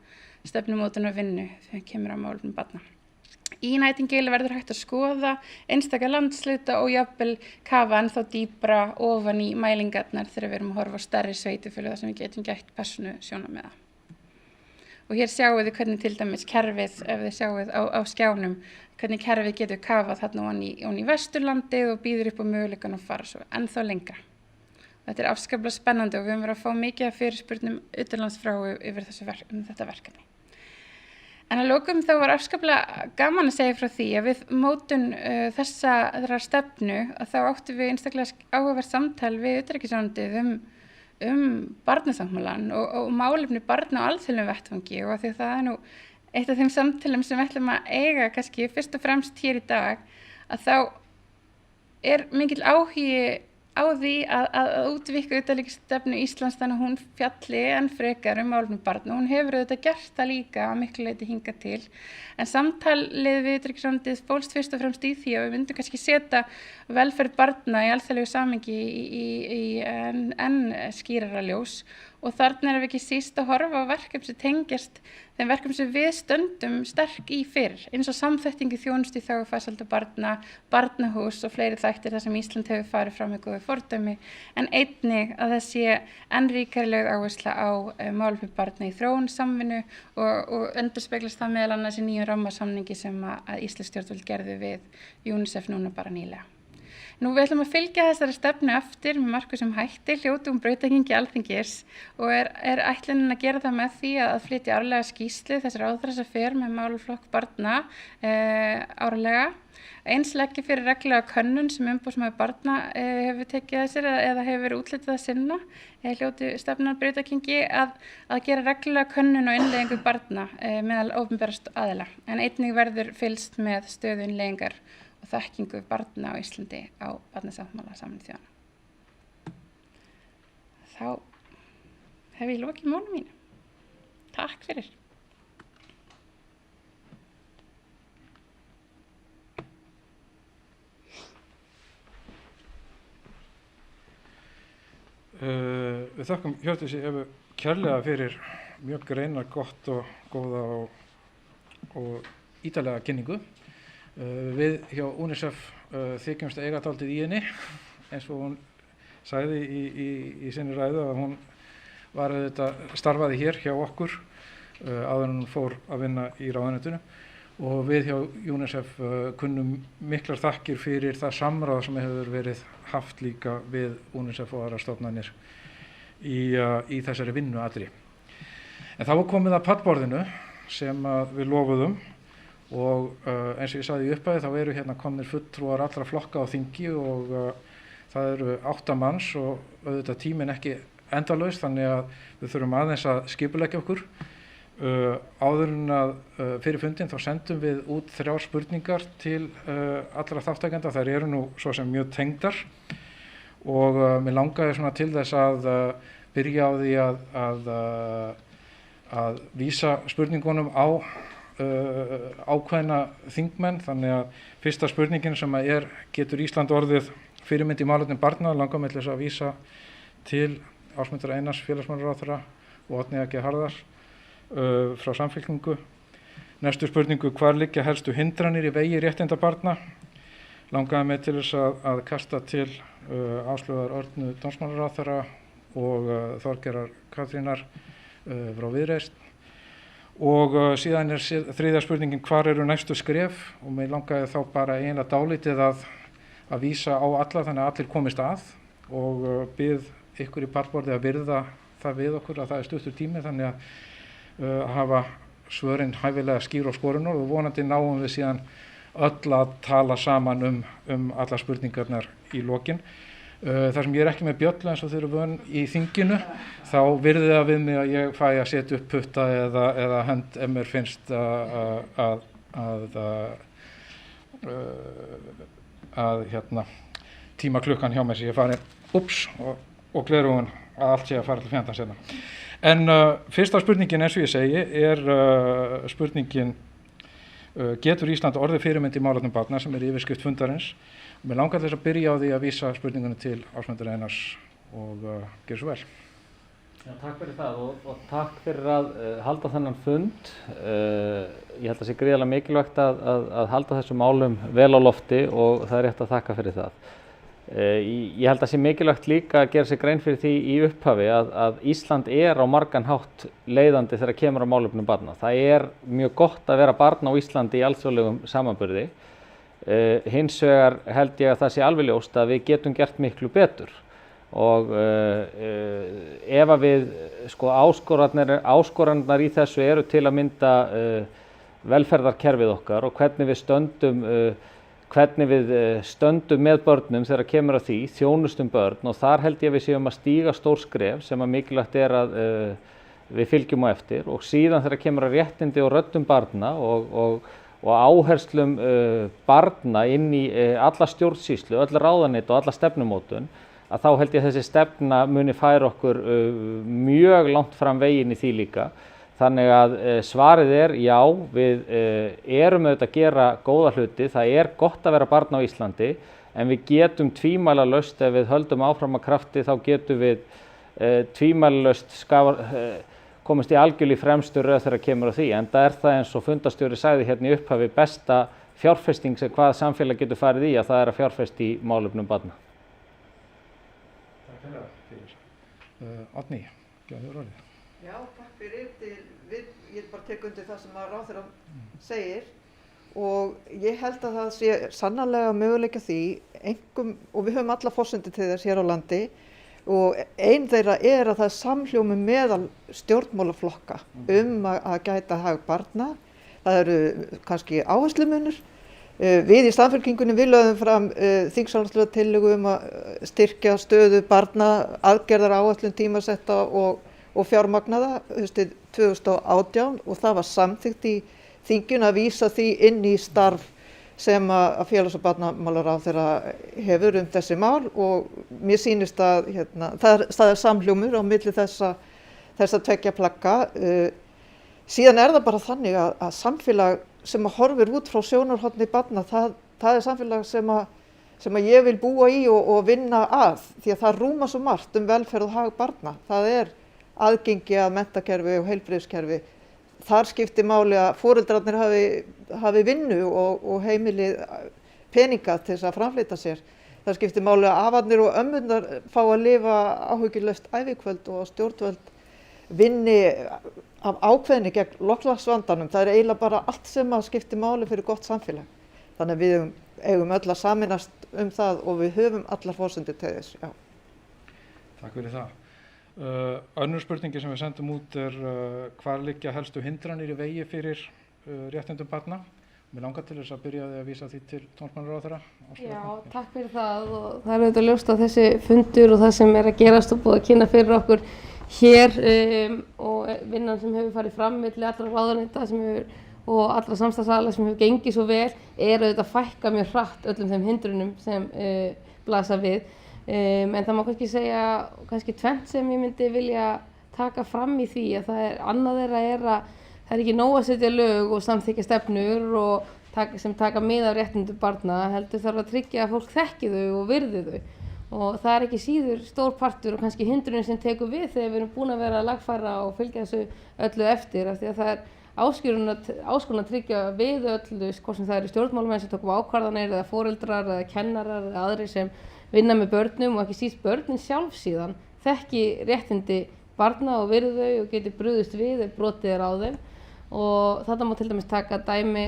stefnumótunar vinnu þegar kemur að málefnum barna. Í Nightingale verður hægt að skoða einstaka landshluta og jafnvel kafa ennþá dýpra ofan í mælingarnar þegar við erum að horfa á stærri sveitarfélög þar sem við getum gætt persónusjónarmiða. Og hér sjáum við hvernig til dæmis kerfið, ef þið sjáum á skjánum, hvernig kerfið getur kafað þarna ofan í Vesturlandið og býður upp á möguleikann að fara svo ennþá lengra. Þetta afskaplega spennandi og við höfum verið að fá mikið af fyrirspurnum utanlandsfrá yfir þetta verkefni. En að lokum þá var afskaplega gaman að segja frá því að við mótun þessar stefnu að þá áttum við einstaklega áhugavert samtal við utanríkisráðuneytið barnasáttmálann og málefni barna á alþjóðlegum vettvangi og því að það nú eitt af þeim samtalum sem við ætlum að eiga kannski fyrst og fremst hér í dag að þá mikill áhugi á því að útvíkka utanríkisstefnu Íslands þannig að hún fjalli enn frekar málefni barna. Hún hefur auðvitað gert það líka að miklu leyti hingað til. En samtalið við utanríkisráðuneytið fólst fyrst og fremst í því að við myndum kannski setja velferð barna í alþjóðlegu samhengi í enn skýrara ljós og þarna við ekki síst að horfa á verkefni sem tengjast þeim verkefni sem við stöndum sterk í fyrir, eins og samþættingu þjónustu í þágu farsælda barna, barnahús og fleiri þættir þar sem Ísland hefur farið fram með góðu fordæmi, en einnig að það sé enn ríkari lögð áhersla á málefni barna í þróunarsamvinnu og endurspeglast það meðal annars í nýjum rammasamningi sem að íslensk stjórnvöld gerðu við UNICEF núna bara nýlega. Nú við ætlum að fylgja þessari stefnu eftir með markvissum hætti, hljótum brautargengi Alþingis og er ætlunin að gera það með því að flytja árlega skýrslu þess ráðherra sem fer með málaflokk barna árlega. Eins leggja fyrir reglulega könnun sem umboðsmaður barna hefur tekið að sér eða hefur verið útlitið að sinna. Hljóti stefnan brautargengi að gera reglulega könnun og innleiðingu barna meðal opinberra aðila. En einnig verður fylgst með stöðu innleiðingar og þekkingu barna á Íslandi á barnasáttmála Sameinuðu þjóðanna. Þá hef ég lokið máli mínu. Takk fyrir. Við þakkum Hjördísi Evu kærlega fyrir mjög greina gott og góða og ítarlega kynningu. Við hjá UNICEF þykjumst eiga dálítið í henni, eins og hún sagði í sinni ræðu að hún var starfaði hér hjá okkur áður en hún fór að vinna í ráðuneytinu og við hjá UNICEF kunnum miklar þakkir fyrir það samráð sem hefur verið haft líka við UNICEF og aðrar stofnanir í þessari vinnu allri. En þá var komið að pallborðinu sem við lofuðum og eins og ég sagði í upphafi þá eru hérna komnir fulltrúar allra flokka á þingi og það eru 8 manns og auðvitað tíminn ekki endalaus þannig að við þurfum aðeins að skipuleggja okkur. Áður en að fyrir fundinn þá sendum við út 3 spurningar til allra þátttakenda, þær eru nú svo sem mjög tengdar og mér langaði svona til þess að byrja á því að vísa spurningunum á ákveðna þingmenn, þannig að fyrsta spurningin sem getur Ísland orðið fyrirmynd í málefnum barna, langar mig til þess að vísa til Ásmundar Einars félagsmálaráðherra og Oddnýjar G. Harðar frá Samfylkingu. Næstu spurningu, hvar liggja helstu hindranir í vegi réttinda barna? langaði mig til þess að kasta til Áslaugar Örnu dómsmálaráðherra og Þorgerðar Katrínar frá Viðreisn. Og síðan þriðja spurningin, hvar eru næstu skref, og mig langaði þá bara eiginlega dálítið að vísa á alla þannig að allir komist að, og bið ykkur í pallborði að virða það við okkur að það stuttur tími, þannig að hafa svörin hæfilega skýr og skorunar, og vonandi náum við síðan öll að tala saman alla spurningarnar í lokin. Þar sem ég ekki með bjöllu eins og þeir eru vön í þinginu, þá virði það við mig að ég fæ að setja upp putta eða hend ef mér finnst að tíma klukkan hjá mér sem ég fari og gleraugun að allt sé að fara til fjandans hérna. En fyrsta spurningin, eins og ég segi, spurningin getur Ísland orðið fyrirmynd í málefnum barna, sem yfirskrift fundarins. Mér langar þess að byrja á því að vísa spurningunni til Ásmundur Einars og gjör svo vel. Já, takk fyrir það og takk fyrir að halda þennan fund. Ég held að það sé gríðarlega mikilvægt að halda þessum málum vel á lofti og það er rétt að þakka fyrir það. Ég held að það sé mikilvægt líka að gera sér grein fyrir því í upphafi að Ísland er á margan hátt leiðandi þegar kemur á málefnum barna. Það er mjög gott að vera barn á Íslandi í alþjóðlegum samanburði. Hins vegar held ég að það sé alveg ljóst að við getum gert miklu betur og ef að við áskoranirnar í þessu eru til að mynda velferðarkerfið okkar og hvernig við stöndum með börnum þegar kemur að því, þjónustum börn, og þar held ég að við séum að stíga stór skref sem að mikilvægt er að við fylgjum á eftir, og síðan þegar kemur að réttindi og röddum barna og áherslum barna inn í alla stjórnsýslu, öll ráðuneyti og alla stefnumótun, að þá held ég að þessi stefna muni færa okkur mjög langt fram veginn í því líka. Þannig að svarið er já, við erum auðvitað að gera góða hluti, það er gott að vera barn á Íslandi, en við getum tvímælalaust, ef við höldum áfram að krafti, þá getum við tvímælalaust komist í algjörlega í fremstu röð þegar kemur á því, enda er það eins og fundarstjóri sagði hérna í upphafi besta fjárfesting sem hvað samfélag getur farið í, að það er að fjárfesta í málefnum barna. Takk fyrir. Árný, gjörðu orðið. Já, takk fyrir. Ég bara tek undir það sem að ráðherra segir og ég held að það sé sannarlega möguleika því, og við höfum alla forsendur til þess hér á landi, og einn þeirra er að það er samhljómi meðal stjórnmálaflokka að gæta hag barna. Það eru kannski áherslumunur. Við í Samfylkingunni við lögðum fram þingsályktunartillögu að styrkja stöðu barna, aðgerðaráætlun tímasetta og fjármagnaða haustið 2018 og það var samþykkt í þinginu að vísa því inn í starf sem að félags- og barnamálaráðherra hefur þessi mál, og mér sýnist að það er samhljómur á milli þessa tveggja plagga. Síðan er það bara þannig að samfélag sem horfir út frá sjónarhorni barna, það er samfélag sem að ég vil búa í og vinna að, því að það rúma svo margt velferð og hag barna. Það er aðgengi að menntakerfi og heilbrigðiskerfi. Þar skiptir máli að foreldrarnir hafi vinnu og heimilið peninga til þess að framfleyta sér. Það skiptir máli að afarnir og ömmurnar fá að lifa áhyggjulaust ævikvöld og stjórnvöld vinni af ákveðni gegn loftslagsvandanum. Það er eiginlega bara allt sem að skiptir máli fyrir gott samfélag. Þannig að við eigum öll að sameinast það og við höfum allar forsendur til þess. Já. Takk fyrir það. Önnur spurningi sem við sendum út er hvar liggja helstu hindranir í vegi fyrir réttindum barna. Mér langar til þess að byrja að vísa því til dómsmálaráðherra. Já, takk fyrir það, og það er auðvitað ljóst að þessi fundur og það sem er að gerast og búið að kynna fyrir okkur hér og vinnan sem hefur farið fram milli allra ráðuneyta og allra samstarfsaðila sem hefur gengið svo vel er auðvitað að fækka mjög hratt öllum þeim hindrunum sem blasa við. En það má kannski segja tvennt sem ég myndi vilja taka fram í því, að það er annað þeirra er að það er ekki nóg að setja lög og samþykkja stefnur sem taka mið af réttindum barna, heldur þarf að tryggja að fólk þekki þau og virði þau, og það er ekki síður stór partur og kannski hindrunin sem tekur við þegar við erum búin að vera að lagfæra og fylgja þessu öllu eftir, af því að það er áskorun að tryggja við öll, hvort sem það eru stjórnmálamenn sem tökum ákvarðanir eða foreldrar eða kennarar eða aðrir sem vinna með börnum og ekki síst börnin sjálf síðan þekki réttindi barna og virði þau og geti brugðist við ef brotið á þeim. Og þetta má til dæmis taka dæmi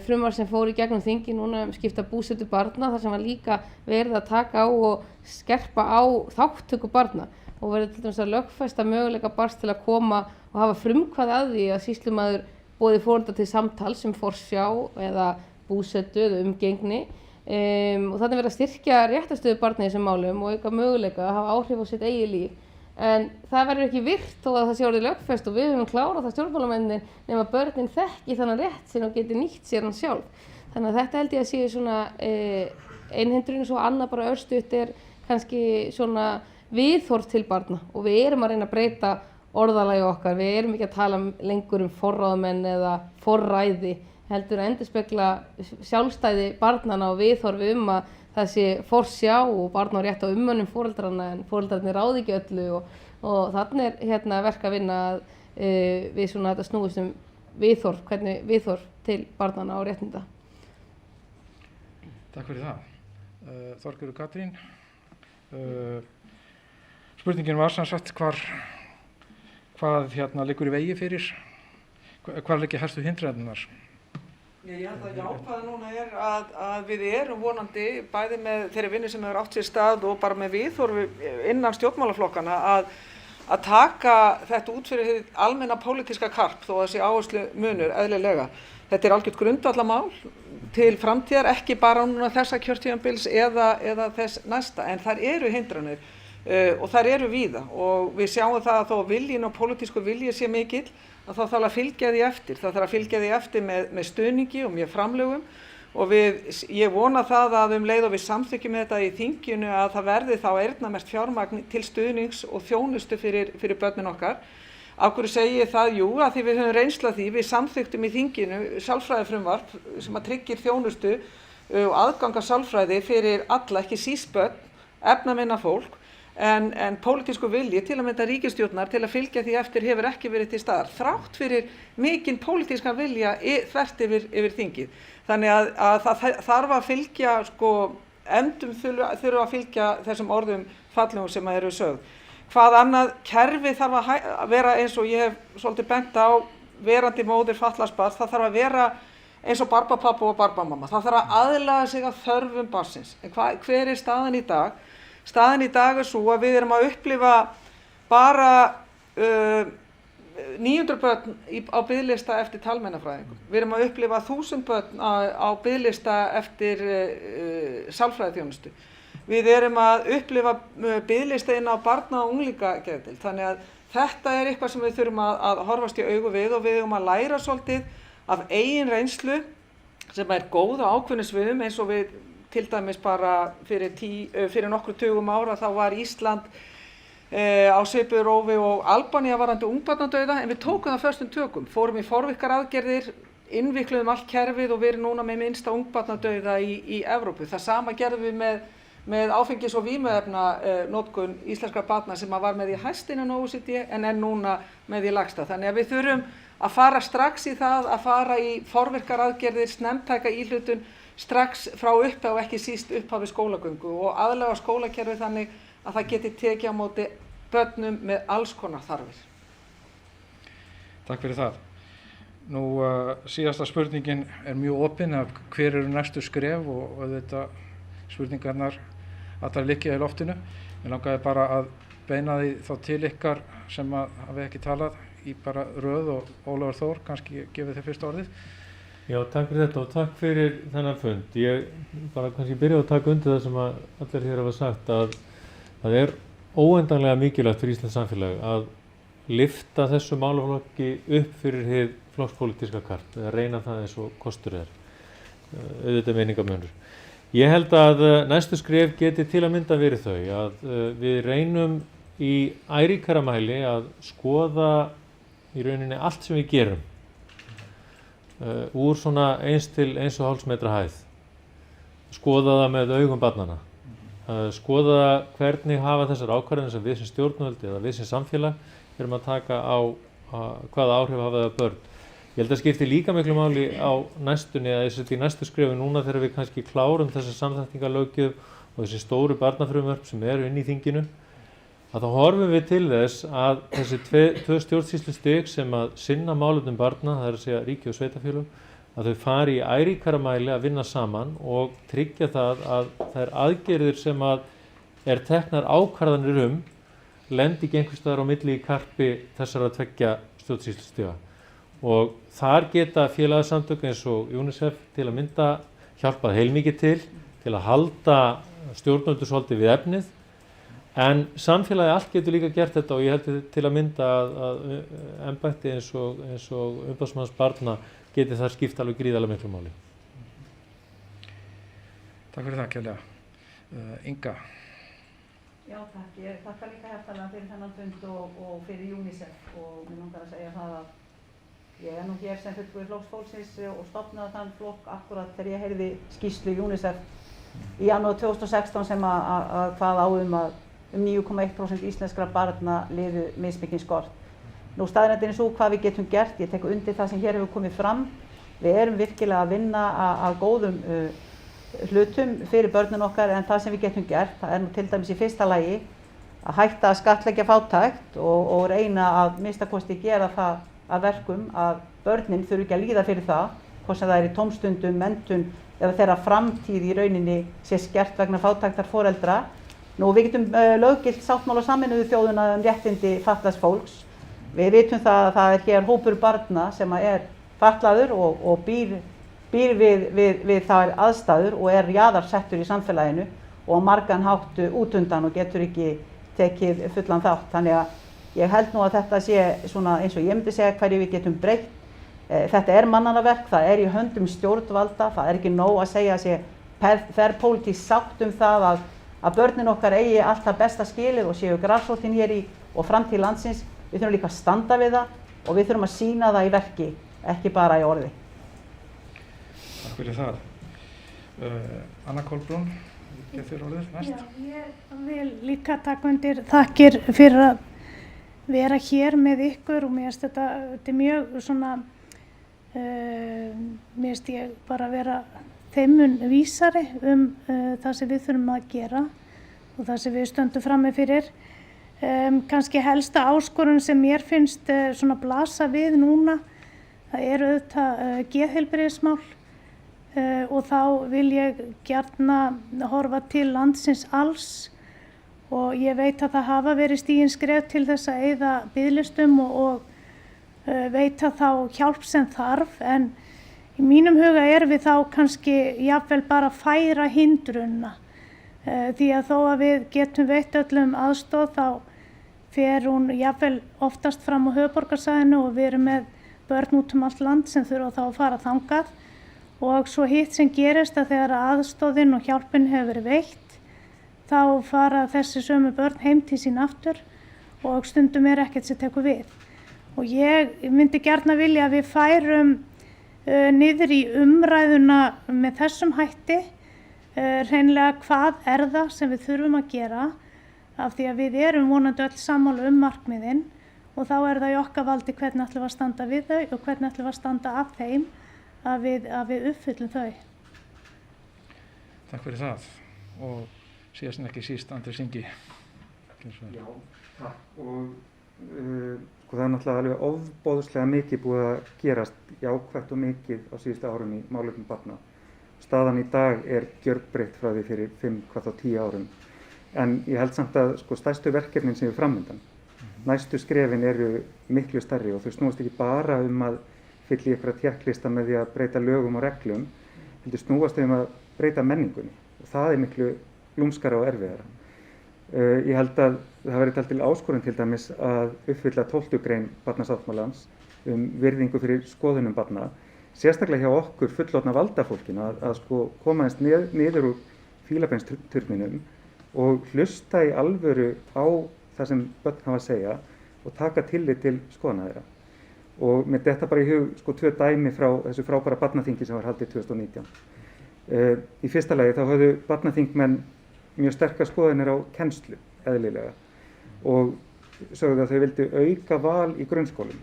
frumvarp sem fór í gegnum þingi núna skipta búsetu barna þar sem var líka verið að taka á og skerpa á þátttöku barna og verið til dæmis að lögfesta möguleika barns til að koma og hafa frumkvæði að því að sýslumaður boði foreldra til samtals forsjá eða búsetu eða umgengni og þannig verið að styrkja réttarstöðu barna í þessum málum og auka möguleika að hafa áhrif á sitt eigið líf. En það verður ekki virt þó að það sé orðið lögfest og við höfum klárað það stjórnmálamennir nema börnin þekki þannig rétt sinn og geti nýtt sér hann sjálf. Þannig að þetta held ég að sé svona einhindrun og svo annað bara örstutt kannski svona viðhorf til barna og við erum að reyna að breyta orðalagi okkar. Við erum ekki að tala lengur forráðamenn eða forræði heldur að endurspegla sjálfstæði barnana og viðhorfi að það sé forsjá og barn á rétt á umönnum foreldrarna en foreldrarnir ráði ekki öllu og þannig verk að vinna við svona þetta snúist viðhorf, hvernig viðhorf til barnana og réttinda. Takk fyrir það. Þorgerður Katrín, spurningin var sem sagt hvað liggur í vegi fyrir, hvað liggja helstu hindranirnar? Ég held að jákvæða núna að við erum vonandi bæði með þeirri vinnu sem hefur átt sér stað og bara með viðhorfi innan stjórnmálaflokkana að taka þetta út fyrir hið almenna pólitíska karp þó að sé áherslu munur eðlilega. Þetta algjört grundvallamál til framtíðar, ekki bara núna þessa kjörtímabils eða þess næsta, en þær eru hindranir og þær eru víða og við sjáum það að þó viljinn og pólitísku vilji sé mikill að þá þarf að fylgja því eftir. Það þarf að fylgja því eftir með stuðningi og með framlögum og ég vona það að leið og við samþykkjum þetta í þinginu að það verði þá eyrnamerkt fjármagn til stuðnings og þjónustu fyrir börnin okkar. Af hverju segi ég það? Jú, að því við höfum reynslu af því, við samþykktum í þinginu sálfræðifrumvarp sem að tryggir þjónustu og aðgang að sálfræði fyrir alla, ekki síst börn, efnaminna fólk. En pólitísku vilji til að mynda ríkisstjórnar til að fylgja því eftir hefur ekki verið til staðar þrátt fyrir mikinn pólitískan vilja þvert yfir þingið. Þannig að það þarf að fylgja endum þurfa að fylgja þessum orðum fallegum sem eru sögð. Hvað annað kerfi þarf að vera eins og ég hef svolítið bent á verandi móðir fatlaðs barns, það þarf að vera eins og barbapappa og barbamamma. Það þarf að aðlaga sig að þörfum barnsins. En hver staðan í dag? Staðan í dag svo að við erum að upplifa bara 900 börn á biðlista eftir talmeinafræðingum. Við erum að upplifa 1000 börn á biðlista eftir sálfræðiþjónustu. Við erum að upplifa biðlista inn á barna- og unglingageðdeild. Þannig að þetta eitthvað sem við þurfum að horfast í augu við og við erum að læra svolítið af eigin reynslu sem góð á ákveðnum sviðum eins og við til dæmis bara fyrir nokkru tugum ára þá var Ísland á svipuðu rófi og Albanía varðandi ungbarnadauða en við tókum það föstum tökum, fórum í forvirkar aðgerðir, innvikluðum allt kerfið og við erum núna með minnsta ungbarnadauða í Evrópu. Það sama gerðum við með áfengis- og vímuefnanotkun íslenskra barna sem var með í hæst innan OECD en núna með í lægsta. Þannig að við þurfum að fara strax í það, að fara í forvirkar aðgerðir, snemmtæka íhlutun strax frá upphafi og ekki síst upphafi skólagöngu og aðlaga skólakerfið þannig að það geti tekið á móti börnum með alls konar þarfir. Takk fyrir það. Nú síðasta spurningin mjög opin af hver eru næstu skref og þetta spurningarnar allar liggja í loftinu. Ég langaði bara að beina því þá til ykkar sem hafi ekki talað í bara röð og Ólafur Þór, kannski gefið þér fyrst orðið. Já, takk fyrir þetta og takk fyrir þennan fund. Ég bara kannski byrja að taka undir það sem allir hér hafa sagt að það óendanlega mikilvægt fyrir Íslands samfélag að lyfta þessu málaflokki upp fyrir hið flokkspólitíska karp eða reyna það eins og kostur auðvitað meiningamunur. Ég held að næstu skref geti til að mynda verið þau að við reynum í æríkara mæli að skoða í rauninni allt sem við gerum úr svona 1 til 1,5 metra hæð, skoða það með augum barnanna, skoða hvernig hafa þessar ákvarðanir sem við sem stjórnvöld eða við sem samfélag erum að taka á hvaða áhrif hafa það á börn. Ég held að skipti líka miklu máli á næstunni eða þess að í næstu skrefi núna þegar við kannski klárum þessa samþættingarlöggjöf og þessi stóru barnafrumvörp sem eru inn í þinginu, að þá horfum við til þess að þessi tvö stjórnsýslustig sem að sinna málefnum barna, það er að segja ríki og sveitarfélög, að þau fari í æríkara mæli að vinna saman og tryggja það að þær aðgerðir sem að er teknar ákvarðanir lendi ekki einhvers staðar á milli í karpi þessara tveggja stjórnsýslustiga. Og þar geta félagasamtök eins og UNICEF til að mynda hjálpað heilmikið til að halda stjórnvöldu svolítið við efnið, en samfélagi allt getur líka gert þetta og ég held til að mynda að embætti eins og umboðsmanns barna geti þar skipt alveg gríðarlega miklu máli. Takk fyrir það, kærlega. Inga. Já, takk. Ég þakka líka hjartanlega fyrir þennan fund og fyrir UNICEF og mér langar að segja það að ég er nú hér sem fulltrúi Flokks fólksins og stofnaði þann flokk akkurat þegar ég heyrði skýrslu UNICEF í janúar 2016 sem að kvað á að 9,1% íslenskra barna liðu mismikinn skort. Nú staðreyndin er svo hvað við getum gert, ég tek undir það sem hér hefur komið fram. Við erum virkilega að vinna að góðum hlutum fyrir börnin okkar en það sem við getum gert, það er nú til dæmis í fyrsta lagi að hætta að skattleggja fátækt og reyna að minnstakosti gera það að verkum að börnin þurfi ekki að líða fyrir það, hvort sem það er í tómstundum, menntun eða þeirra framtíð í rauninni sé skert vegna fátæktar foreldra. Nú við getum löggilt sáttmála Sameinuðu þjóðanna réttindi fatlaðs fólks. Við vitum það að það er hér hópur barna sem er fatlaður og býr við þær aðstæður og er jaðarsettur í samfélaginu og á margan hátt út undan og getur ekki tekið fullan þátt. Þannig að ég held nú að þetta sé svona eins og ég myndi segja hverju við getum breytt. Þetta er mannannaverk, það er í höndum stjórnvalda, það er ekki nóg að segja að sé þverpólitísk sátt það að börnin okkar eigi alltaf besta skilið og séu grasrótin hér í og framtíð landsins. Við þurfum líka að standa við það og við þurfum að sýna það í verki, ekki bara í orði. Takk fyrir það. Anna Kolbrún, getur orðið næst? Já, ég vil líka taka undir þakkir fyrir að vera hér með ykkur og mér finnst þetta er mjög svona, mér finnst ég bara vera þeim mun vísari það sem við þurfum að gera og það sem við stöndum frammi fyrir. Kannski helsta áskorun sem mér finnst svona blasa við núna, það er auðvitað geðheilbrigðismál og þá vil ég gjarna horfa til landsins alls og ég veit að það hafa verið stigin skref til þess að eyða biðlistum og veita þá hjálp sem þarf, en í mínum huga erum við þá kannski jafnvel bara að færa hindrunna því að þó að við getum veitt öllum aðstoð þá fer hún jafnvel oftast fram á höfuðborgarsvæðinu og við erum með börn út allt land sem þurfa þá að fara þangað og svo hitt sem gerist að þegar aðstoðin og hjálpin hefur verið veitt þá fara þessi sömu börn heim til sín aftur og stundum er ekkert sem tekur við. Og ég myndi gjarna vilja að við færum niður í umræðuna með þessum hætti, hreinlega hvað er það sem við þurfum að gera af því að við erum vonandi öll sammála markmiðin og þá er það í okkar valdi hvernig ætlum við að standa við þau og hvernig ætlum við að standa að þeim að við uppfyllum þau. Takk fyrir það og síðast en ekki síst Andrés Ingi. Já, takk. Og það er náttúrulega alveg ofboðslega mikið búið að gerast jákvætt og mikið á síðustu árum í málefnum barna. Staðan í dag er gjörbreytt frá því fyrir 5-10 árum. En ég held samt að stærstu verkefnin sem er framundan, næstu skrefin eru miklu stærri og þau snúast ekki bara að fylla í einhverja tékklista með því að breyta lögum og reglum, heldur snúast að breyta menningunni og það er miklu lúmskara og erfiðara. Ég held að það verði talið til áskorun til dæmis að uppfylla 12. grein barnasáttmálans virðingu fyrir skoðunum barna, sérstaklega hjá okkur fullorðna valdafólkinu að koma eins niður úr fílabeinsturninum og hlusta í alvöru á það sem börn hafa að segja og taka tillit til skoðana þeirra. Og mér detta bara í hug 2 dæmi frá þessu frábæra barnaþingi sem var haldið 2019. Í fyrsta lagi þá höfðu barnaþingmenn mjög sterkar skoðanir á kennslu, eðlilega, og sögðu að þau vildu auka val í grunnskólum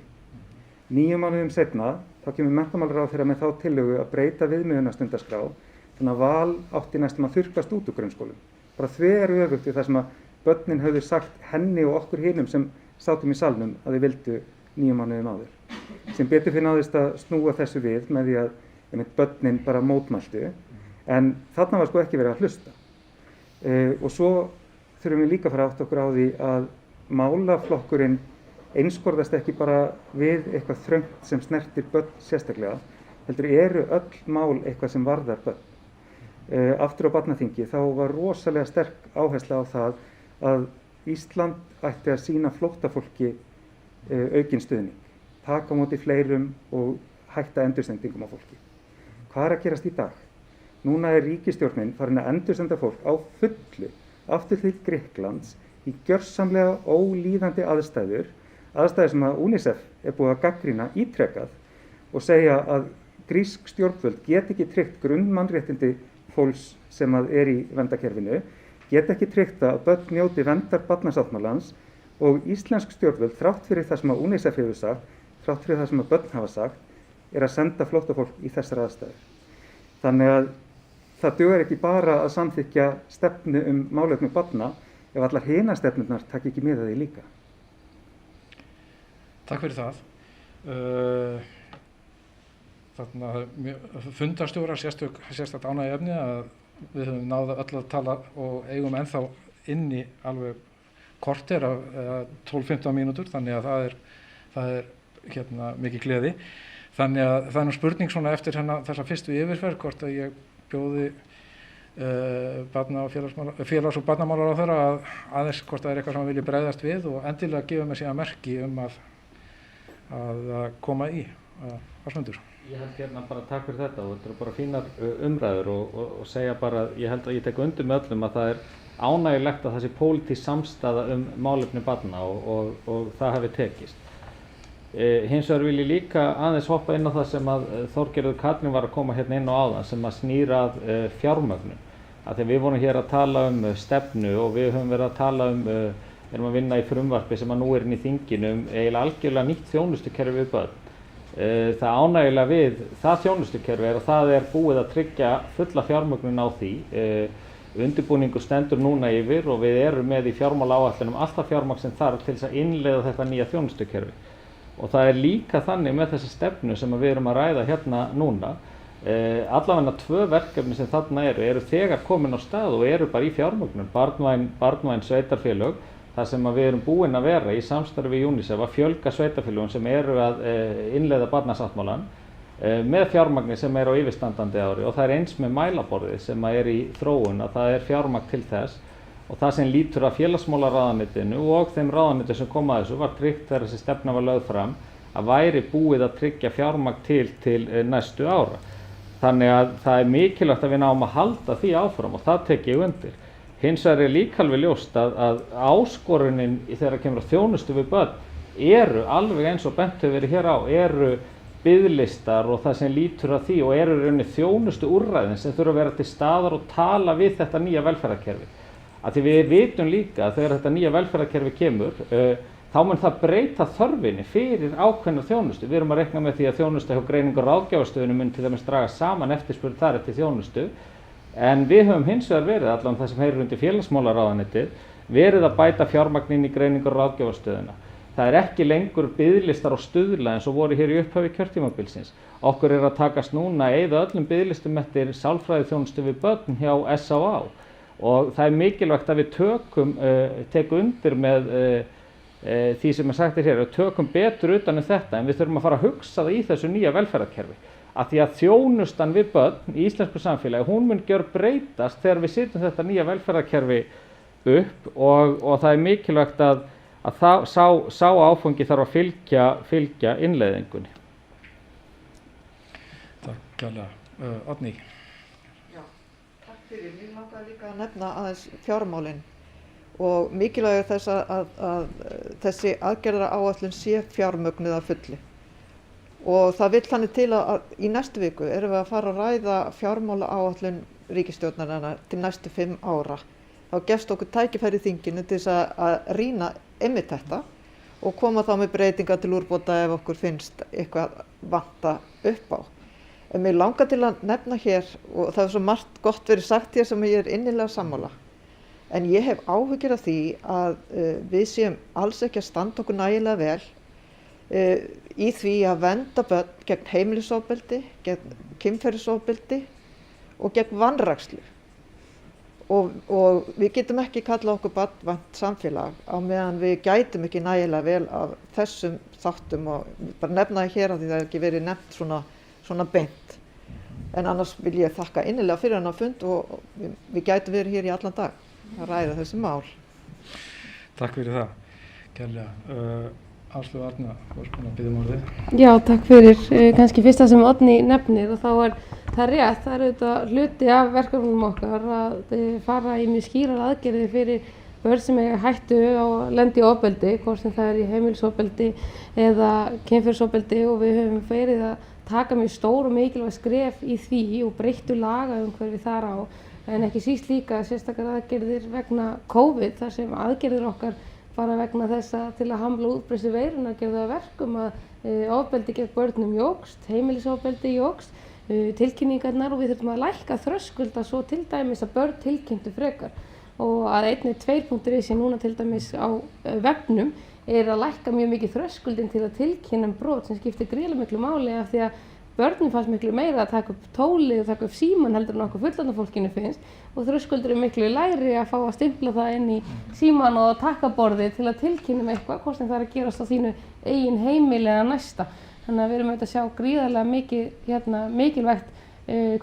9 mánuðum seinna þá kemur menntamálaráðherra með þá tillögu að breyta viðmiðunarstundaskrá þannig að val átti næstum að þurrkast út úr grunnskólum. Bara þveröfugt við það sem að börnin höfðu sagt henni og okkur hinum sem sátum í salnum að þau vildu 9 mánuðum áður. Sem betur fyrir náðist að snúa þessu við með því að börnin bara mótmæltu, en þarna var sko ekki verið að hlusta. Og svo þurfum við líka að fara átt okkur á því að málaflokkurinn einskorðast ekki bara við eitthvað þröngt sem snertir börn sérstaklega, heldur eru öll mál eitthvað sem varðar börn. Aftur á barnaþingi þá var rosalega sterk áhersla á það að Ísland ætti að sýna flóttafólki aukinn stuðning, taka á móti fleirum og hætta endursendingum á fólki. Hvað er að gerast í dag? Núna er ríkisstjórnin farin að endursenda fólk á fullu aftur til Grikklands í gjörsamlega ólíðandi aðstæður sem að UNICEF er búið að gagnrýna ítrekað og segja að grísk stjórnvöld get ekki tryggt grunnmannréttindi fólks sem að er í verndarkerfinu, get ekki tryggt að börn njóti verndar barnasáttmálans og íslensk stjórnvöld, þrátt fyrir það sem að UNICEF hefur sagt, þrátt fyrir það sem að börn hafa sagt, er að senda flóttafólk í þessar aðstæður. Þannig að það dugar ekki bara að samþykkja stefnu málefni barna ef allar hinar stefnurnar taka ekki með því líka. Takk fyrir það. Fundarstjórar sérstakt ánægju efni að við höfum náð öll að tala og eigum ennþá inni alveg korter af 12-15 mínútur, þannig að það er mikið gleði. Þannig að það er nú spurning svona eftir þessa fyrstu yfirferð hvort að ég bjóði félags- og barnamálaráðherra aðeins hvort það er eitthvað sem hann vilji bregðast við og endilega gefa mér síðan merki að koma í Ásmundur. Ég held bara takk fyrir þetta og þetta eru bara fínar umræður og segja bara, ég held að ég tek undir með öllum að það er ánægjulegt að það sé pólitísk samstaða málefni barna og það hafi tekist. Hins vegar vil ég líka aðeins hoppa inn á það sem að Þorgerður Katrín var að koma hérna inn á áðan sem að snýra að fjármögnun. Þegar við vorum hér að tala stefnu og við höfum verið að tala erum að vinna í frumvarpi sem að nú er inn í þinginu eiginlega algjörlega nýtt þjónustukerfi við börn. Það ánægjulega við það þjónustukerfi er að það er búið að tryggja fulla fjármögnun á því. Undirbúningur stendur núna yfir og við erum með í fjármálaáætlunum allt það fjármagn sem þarf til þess að innleiða þetta nýja þjónustukerfi. Og það er líka þannig með þessa stefnu sem við erum að ræða hérna núna. Allavega 2 verkefni sem þarna eru þegar komin á stað og eru bara í fjármögnun. Barnvæn sveitarfélög, það sem við erum búin að vera í samstarfi við UNICEF að fjölga sveitarfélögum sem eru að innleiða barnasáttmálann með fjármagni sem er á yfirstandandi ári og það er eins með mælaborðið sem er í þróun að það er fjármagn til þess og það sem lítur að félagsmálaráðuneytinu og þeim ráðuneytum sem kom að þessu var tryggt þegar þessi stefna var lögð fram að væri búið að tryggja fjármagn til næstu ára. Þannig að það er mikilvægt að við náum að halda því áfram og það tek ég undir. Hins vegar er líka alveg ljóst að áskorunin þegar kemur á þjónustu við börn eru alveg eins og bent hefur verið hér á, eru biðlistar og það sem lítur að því og eru rauninni þjónustu úrræðin sem þurfa að vera til staðar og tala við þetta nýja velferðarkerfi. Af því við vitum líka að þegar þetta nýja velferðarkerfi kemur, þá mun það breyta þörfinni fyrir ákveðna þjónustu. Við erum að reikna með því að þjónusta hjá Greiningar- og ráðgjafarstöðinni mun til dæmis draga saman eftirspurn þar eftir þjónustu. En við höfum hins vegar verið, allan það sem heyrir undir félagsmálaráðuneytið, verið að bæta fjármagn í Greiningar- og ráðgjafarstöðina. Það er ekki lengur biðlistar og stuðla eins og voru hér í upphafi kjörtímabilsins. Okkur er að takast núna að eyða öllum biðlistum eftir sálfræðiþjónustu við börn hjá SÁÁ og það er mikilvægt að við tekum undir með því sem sagt hér, við tökum betur utan þetta en við þurfum að fara að hugsa það í þessu nýja velferðarkerfi. Af því að þjónustan við börn í íslensku samfélagi, hún mun gjörbreytast þegar við setjum þetta nýja velferðarkerfi upp og það er mikilvægt að sá áfangi þarf að fylgja innleiðingunni. Takk kærlega. Oddný. Já, takk fyrir. Mér langaði líka að nefna aðeins fjármálin og mikilvægur þess að þessi aðgerðaráætlun sé fjármögnuð að fullu. Og það vill þannig til að í næstu viku erum við að fara að ræða fjármálaáætlun ríkisstjórnarinnar til næstu 5 ára. Þá gefst okkur tækifæri í þinginu til þess að rýna einmitt þetta og koma þá með breytingar til úrbóta ef okkur finnst eitthvað vanta upp á. En mig langar til að nefna hér, og það er svo margt gott verið sagt hér sem ég innilega sammála, en ég hef áhyggjur af því að við séum alls ekki að standa okkur nægilega vel í því að vernda börn gegn heimilisofbeldi, gegn kynferðisofbeldi og gegn vanrækslu. Og við getum ekki kallað okkur barnvænt samfélag á meðan við gætum ekki nægilega vel af þessum þáttum, og bara nefna það hér af því það er ekki verið nefnt svona beint. En annars vil ég þakka innilega fyrir þennan fund og við gætum verið hér í allan dag að ræða þessi mál. Takk fyrir það, kærlega. Áslaug Arna, varst búin að biðja orðið. Já, takk fyrir. Kannski fyrsta sem Oddný nefnir, og þá er það rétt, það er auðvitað hluti af verkefnum okkar að fara í mjög skýrar aðgerðir fyrir börn sem eiga hættu á að lenda í ofbeldi, hvort sem það er í heimilisofbeldi eða kynferðisofbeldi, og við höfum verið að taka mjög stór og mikilvæg skref í því og breyttu lagaumhverfi þar á, en ekki síst líka sérstakar aðgerðir vegna COVID, þar sem aðgerðir okkar bara vegna þess að til að hamla útbreiðslu veirunnar gerðu það að verkum að ofbeldi gegn börnum jókst, heimilisofbeldi jókst, tilkynningarnar, og við þurfum að lækka þröskulda svo til dæmis að börn tilkynntu frekar, og að 112.is núna til dæmis á vefnum er að lækka mjög mikið þröskuldin til að tilkynna brot sem skiptir gríðarlega miklu máli, af því að börnum fannst miklu meira að taka upp tólið og taka upp síman heldur en okkur fullorðna fólkinu finnst, og þröskuldur er miklu lægri að fá að stimpla það inn í síman og takkaborðið til að tilkynna eitthvað, hvort sem það er að gerast á þínu eigin heimili eða næsta. Þannig að við erum auðvitað að sjá gríðarlega mikilvægt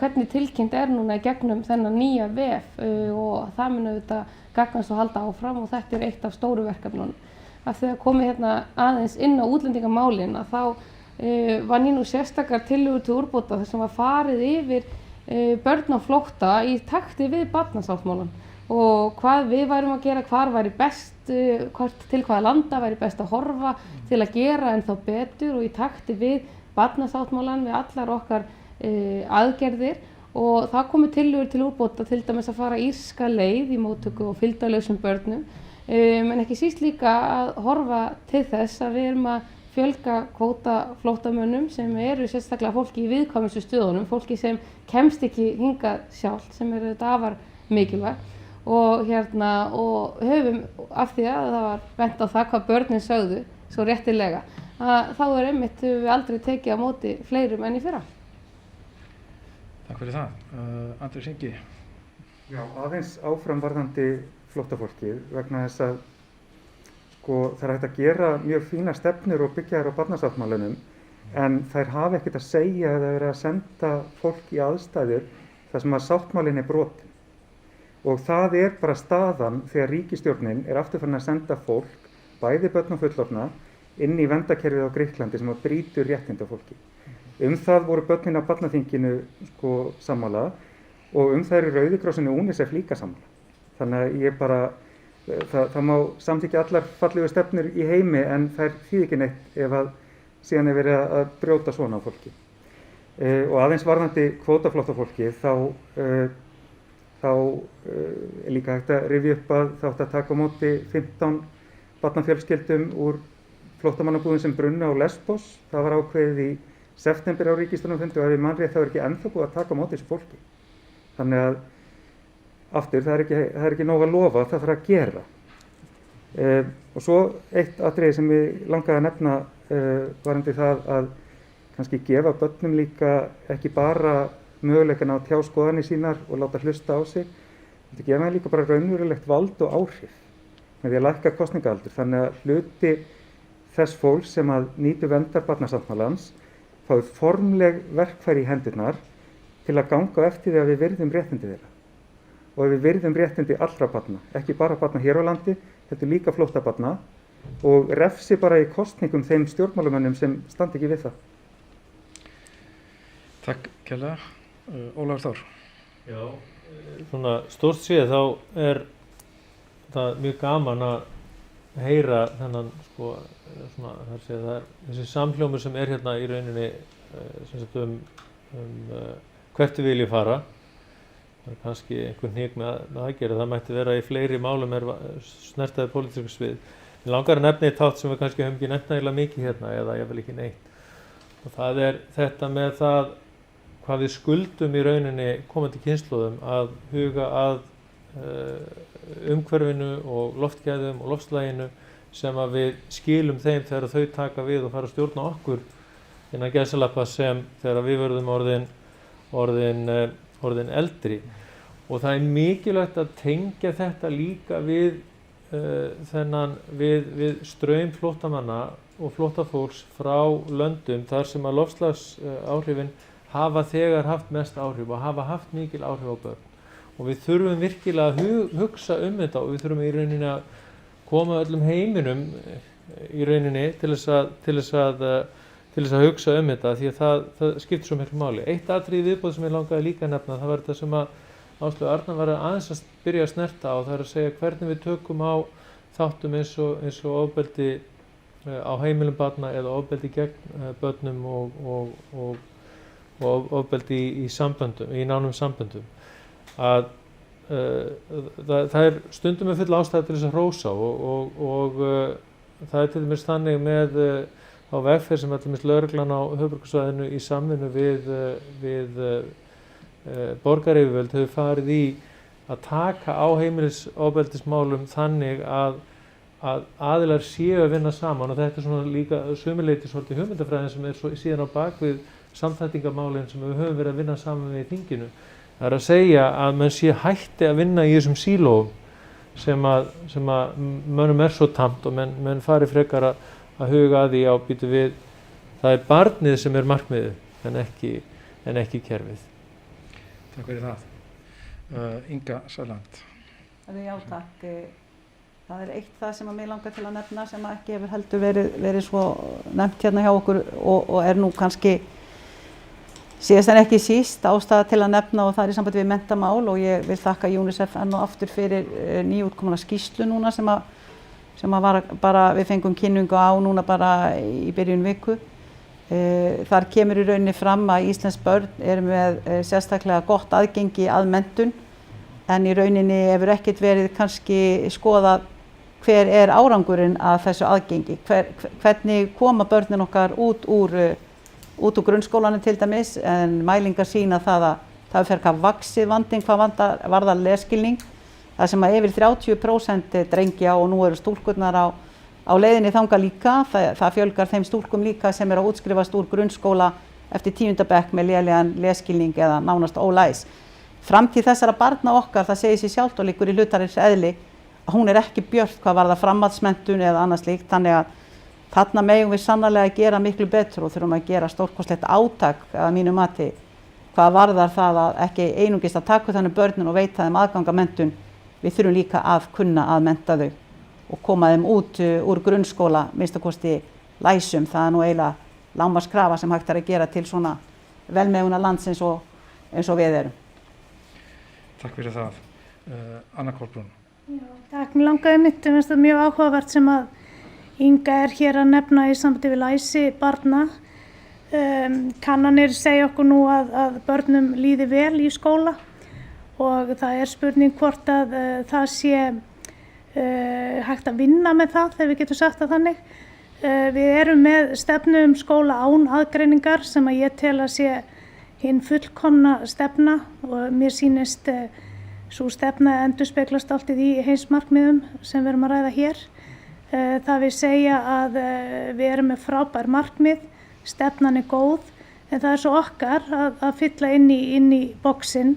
hvernig tilkynnt er núna í gegnum þennan nýja vef, og það mun auðvitað gagnast og halda áfram, og þetta er eitt af stóru verkefnunum. Af því að komið aðeins inn á útlendingamálin, að þá var nú sérstakar tillögur til úrbóta þar sem var farið yfir börn á flótta í takti við barnasáttmálann, og hvað við værum að gera, hvar væri best, til hvaða landa væri best að horfa til að gera ennþá betur og í takti við barnasáttmálann, við allar okkar aðgerðir. Og það komu tillögur til úrbóta, til dæmis að fara írska leið í móttöku og fylgdarlausum börnum, en ekki síst líka að horfa til þess að við erum að fjölga kvótaflóttamönnum sem eru sérstaklega fólki í viðkvæmustu stöðunum, fólki sem kemst ekki hingað sjálft, sem eru þetta afar mikilvægt, og höfum, af því að það var bent á það hvað börnin sögðu svo réttilega, að þá höfum við aldrei tekið á móti fleirum enn í fyrra. Takk fyrir það. Andrés Ingi. Já, aðeins áframvarðandi flóttafólkið, vegna þess að það er hægt að gera mjög fína stefnur og byggja þær á barnasáttmálanum, en þær hafa ekkert að segja eða verið að senda fólk í aðstæður þar sem að sáttmálinn er brotinn. Og það er bara staðan þegar ríkisstjórnin er aftur farin að senda fólk, bæði börn og fullorðna, inn í verndarkerfið á Grikklandi sem að brýtur réttinda fólki. Það voru börnin á barnaþinginu sammála, og það eru Rauði krossinn og UNICEF líka sammála. Þannig að ég bara það má samþykkja allar fallegu stefnur í heimi, en þær þýðir ekki neitt ef að síðan er verið að brjóta svona á fólki. Og aðeins varðandi kvótaflóttafólki, þá er líka hægt að rifja upp að það átti að taka á móti 15 barnafjölskyldum úr flóttamannabúðum sem brunnu á Lesbos. Það var ákveðið í september á ríkisstjórnarfundi, og ef ég man rétt þá er ekki ennþá búið að taka á móti þessu fólki. Þannig að aftur, það er ekki nóg að lofa, það þarf að gera. Og svo eitt atriði sem ég langaði að nefna varðandi það að kannski gefa börnum líka ekki bara möguleikana að tjá skoðanir sínar og láta hlusta á sig, þetta gefa þeim líka bara raunverulegt vald og áhrif með því að lækka kosningaaldur. Þannig að hluti þess fólks sem að nýtur verndar barnasáttmálans fái formleg verkfæri í hendurnar til að ganga eftir því að við virðum réttindi þeirra. Og ef við virðum réttindi allra barna, ekki bara barna hér á landi, heldur líka flóttabarna, og refsi bara í kosningum þeim stjórnmálamönnum sem standa ekki við það. Takk kærlega. Ólafur Þór. Já, svona stórt séð þá er það mjög gaman að heyra þennan það er þessi samhljómur sem er hérna í rauninni hvert við viljum fara. Það er kannski einhvern hnik með að gera, það mætti vera í fleiri málum snertaði pólitísku svið. Ég langar að nefna eitt þátt sem við kannski höfum ekki nefnt nægilega mikið hérna eða ég vil ekki neitt. Og það þetta með það hvað við skuldum í rauninni komandi kynslóðum að huga að umhverfinu og loftgæðum og loftslaginu sem að við skilum þeim þegar þau taka við og fara að stjórna okkur innan gæsalappa sem þegar við verðum orðin eldri. Og það er mikilvægt að tengja þetta líka við við straum flóttamanna og flóttafólks frá löndum þar sem að loftslagsáhrifin hafa þegar haft mest áhrif og hafa haft mikil áhrif á börn. Og við þurfum virkilega að hugsa þetta og við þurfum í rauninni að koma öllum heiminum í rauninni til þess að hugsa þetta því að það skiptir svo miklu máli. Eitt atriði viðbóð sem ég langaði líka að nefna, það var þetta sem að Áslaug Arna var aðeins að byrja að snerta á, það er að segja hvernig við tökum á þáttum eins og ofbeldi á heimilum barna eða ofbeldi gegn börnum og ofbeldi í nánum samböndum. Það er stundum með full ástæða til þess að hrósa og það er til dæmis þannig með á vegferð sem til dæmis lögreglan á höfuðborgarsvæðinu í samvinnu við borgaryfirvöld hefur farið í að taka á heimilisofbeldismálum þannig að aðilar séu að vinna saman og þetta er svona líka sömuleyti svolítið hugmyndafræðin sem er síðan á bakvið samþættingamálin sem við höfum verið að vinna saman með í þinginu. Það er að segja að menn sé hætti að vinna í þessum sílóum sem að mönnum er svo tamt og menn fari frekar að huga að því á býtu við það er barnið sem er markmiðið en ekki kerfið. Takk fyrir það. Inga Sæland. Já, takk. Það er eitt það sem að mig langar til að nefna sem ekki hefur heldur verið svo nefnt hérna hjá okkur og er nú kannski síðast en ekki síst ástæða til að nefna og það er í sambandi við menntamál og ég vil þakka UNICEF enn og aftur fyrir nýútkomna skýrslu núna sem að var bara við fengum kynningu á núna bara í byrjun viku. Þar kemur í rauninni fram að íslensk börn eru með sérstaklega gott aðgengi að menntun en í rauninni hefur ekkert verið kannski skoðað hver er árangurinn að þessu aðgengi, hvernig koma börnin okkar út úr grunnskólanum til dæmis en mælingar sýna það að það fer hvað vaxið vandinn hvað varðar lesskilning, það sem að yfir 30% drengja og nú eru stúlkurnar á leiðinni þangað líka, það fjölgar þeim stúlkum líka sem eru að útskrifast úr grunnskóla eftir 10. bekk með lélegan lesskilning eða nánast ólæs. Framtíð þessara barna okkar, það segir sig sjálft og liggur í hlutarins eðli, að hún er ekki björt hvað varðar framhaldsmenntun eða annað slíkt, þannig að þarna megum við sannarlega að gera miklu betur og þurfum að gera stórkostlegt átak að mínu mati hvað varðar það að ekki einungis að taka þannig börnin og veita þeim aðgang að menntun, við þurfum líka að kunna að mennta þau og koma þeim út úr grunnskóla, minnst að kosti læsum, það er nú eiginlega lágmarkskrafa sem hægt er að gera til svona velmegunar lands eins og við erum. Takk fyrir það. Anna Kolbrún. Já, takk, mér langaði mitt, mér finnst það mjög áhugavert sem að Inga er hér að nefna í sambandi við læsi barna. Kannanir segja okkur nú að börnum líði vel í skóla og það er spurning hvort að það sé hægt að vinna með það þegar við getum sagt það þannig. Við erum með stefnu skóla án aðgreiningar sem að ég tel að sé hinn fullkomna stefna og mér sýnist sú stefna endurspeglast alltaf í heimsmarkmiðum sem við erum að ræða hér. Það vil segja að við erum með frábær markmið, stefnan er góð en það er svo okkar að fylla inn í boxinn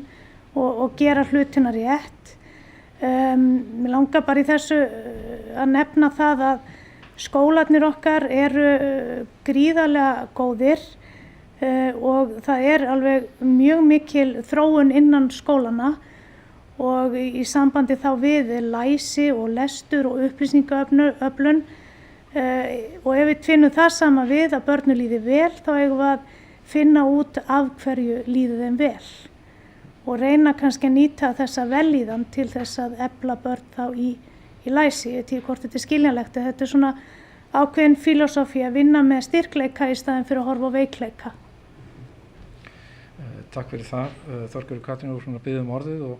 og gera hlutina rétt. Mér langar bara í þessu að nefna það að skólarnir okkar eru gríðarlega góðir og það er alveg mjög mikil þróun innan skólana og í sambandi þá við læsi og lestur og upplýsingaöflun og ef við finnum það sama við að börnum líði vel þá eigum við að finna út af hverju líður þeim vel og reyna kannski að nýta þessa vellíðan til þess að efla börn þá í læsi. Ég tíu hvort þetta er skiljanlegt, þetta er svona ákveðin filosófía að vinna með styrkleika í staðinn fyrir að horfa á veikleika. Takk fyrir það. Þorgerður Katrín, þú erum að biðja orðið og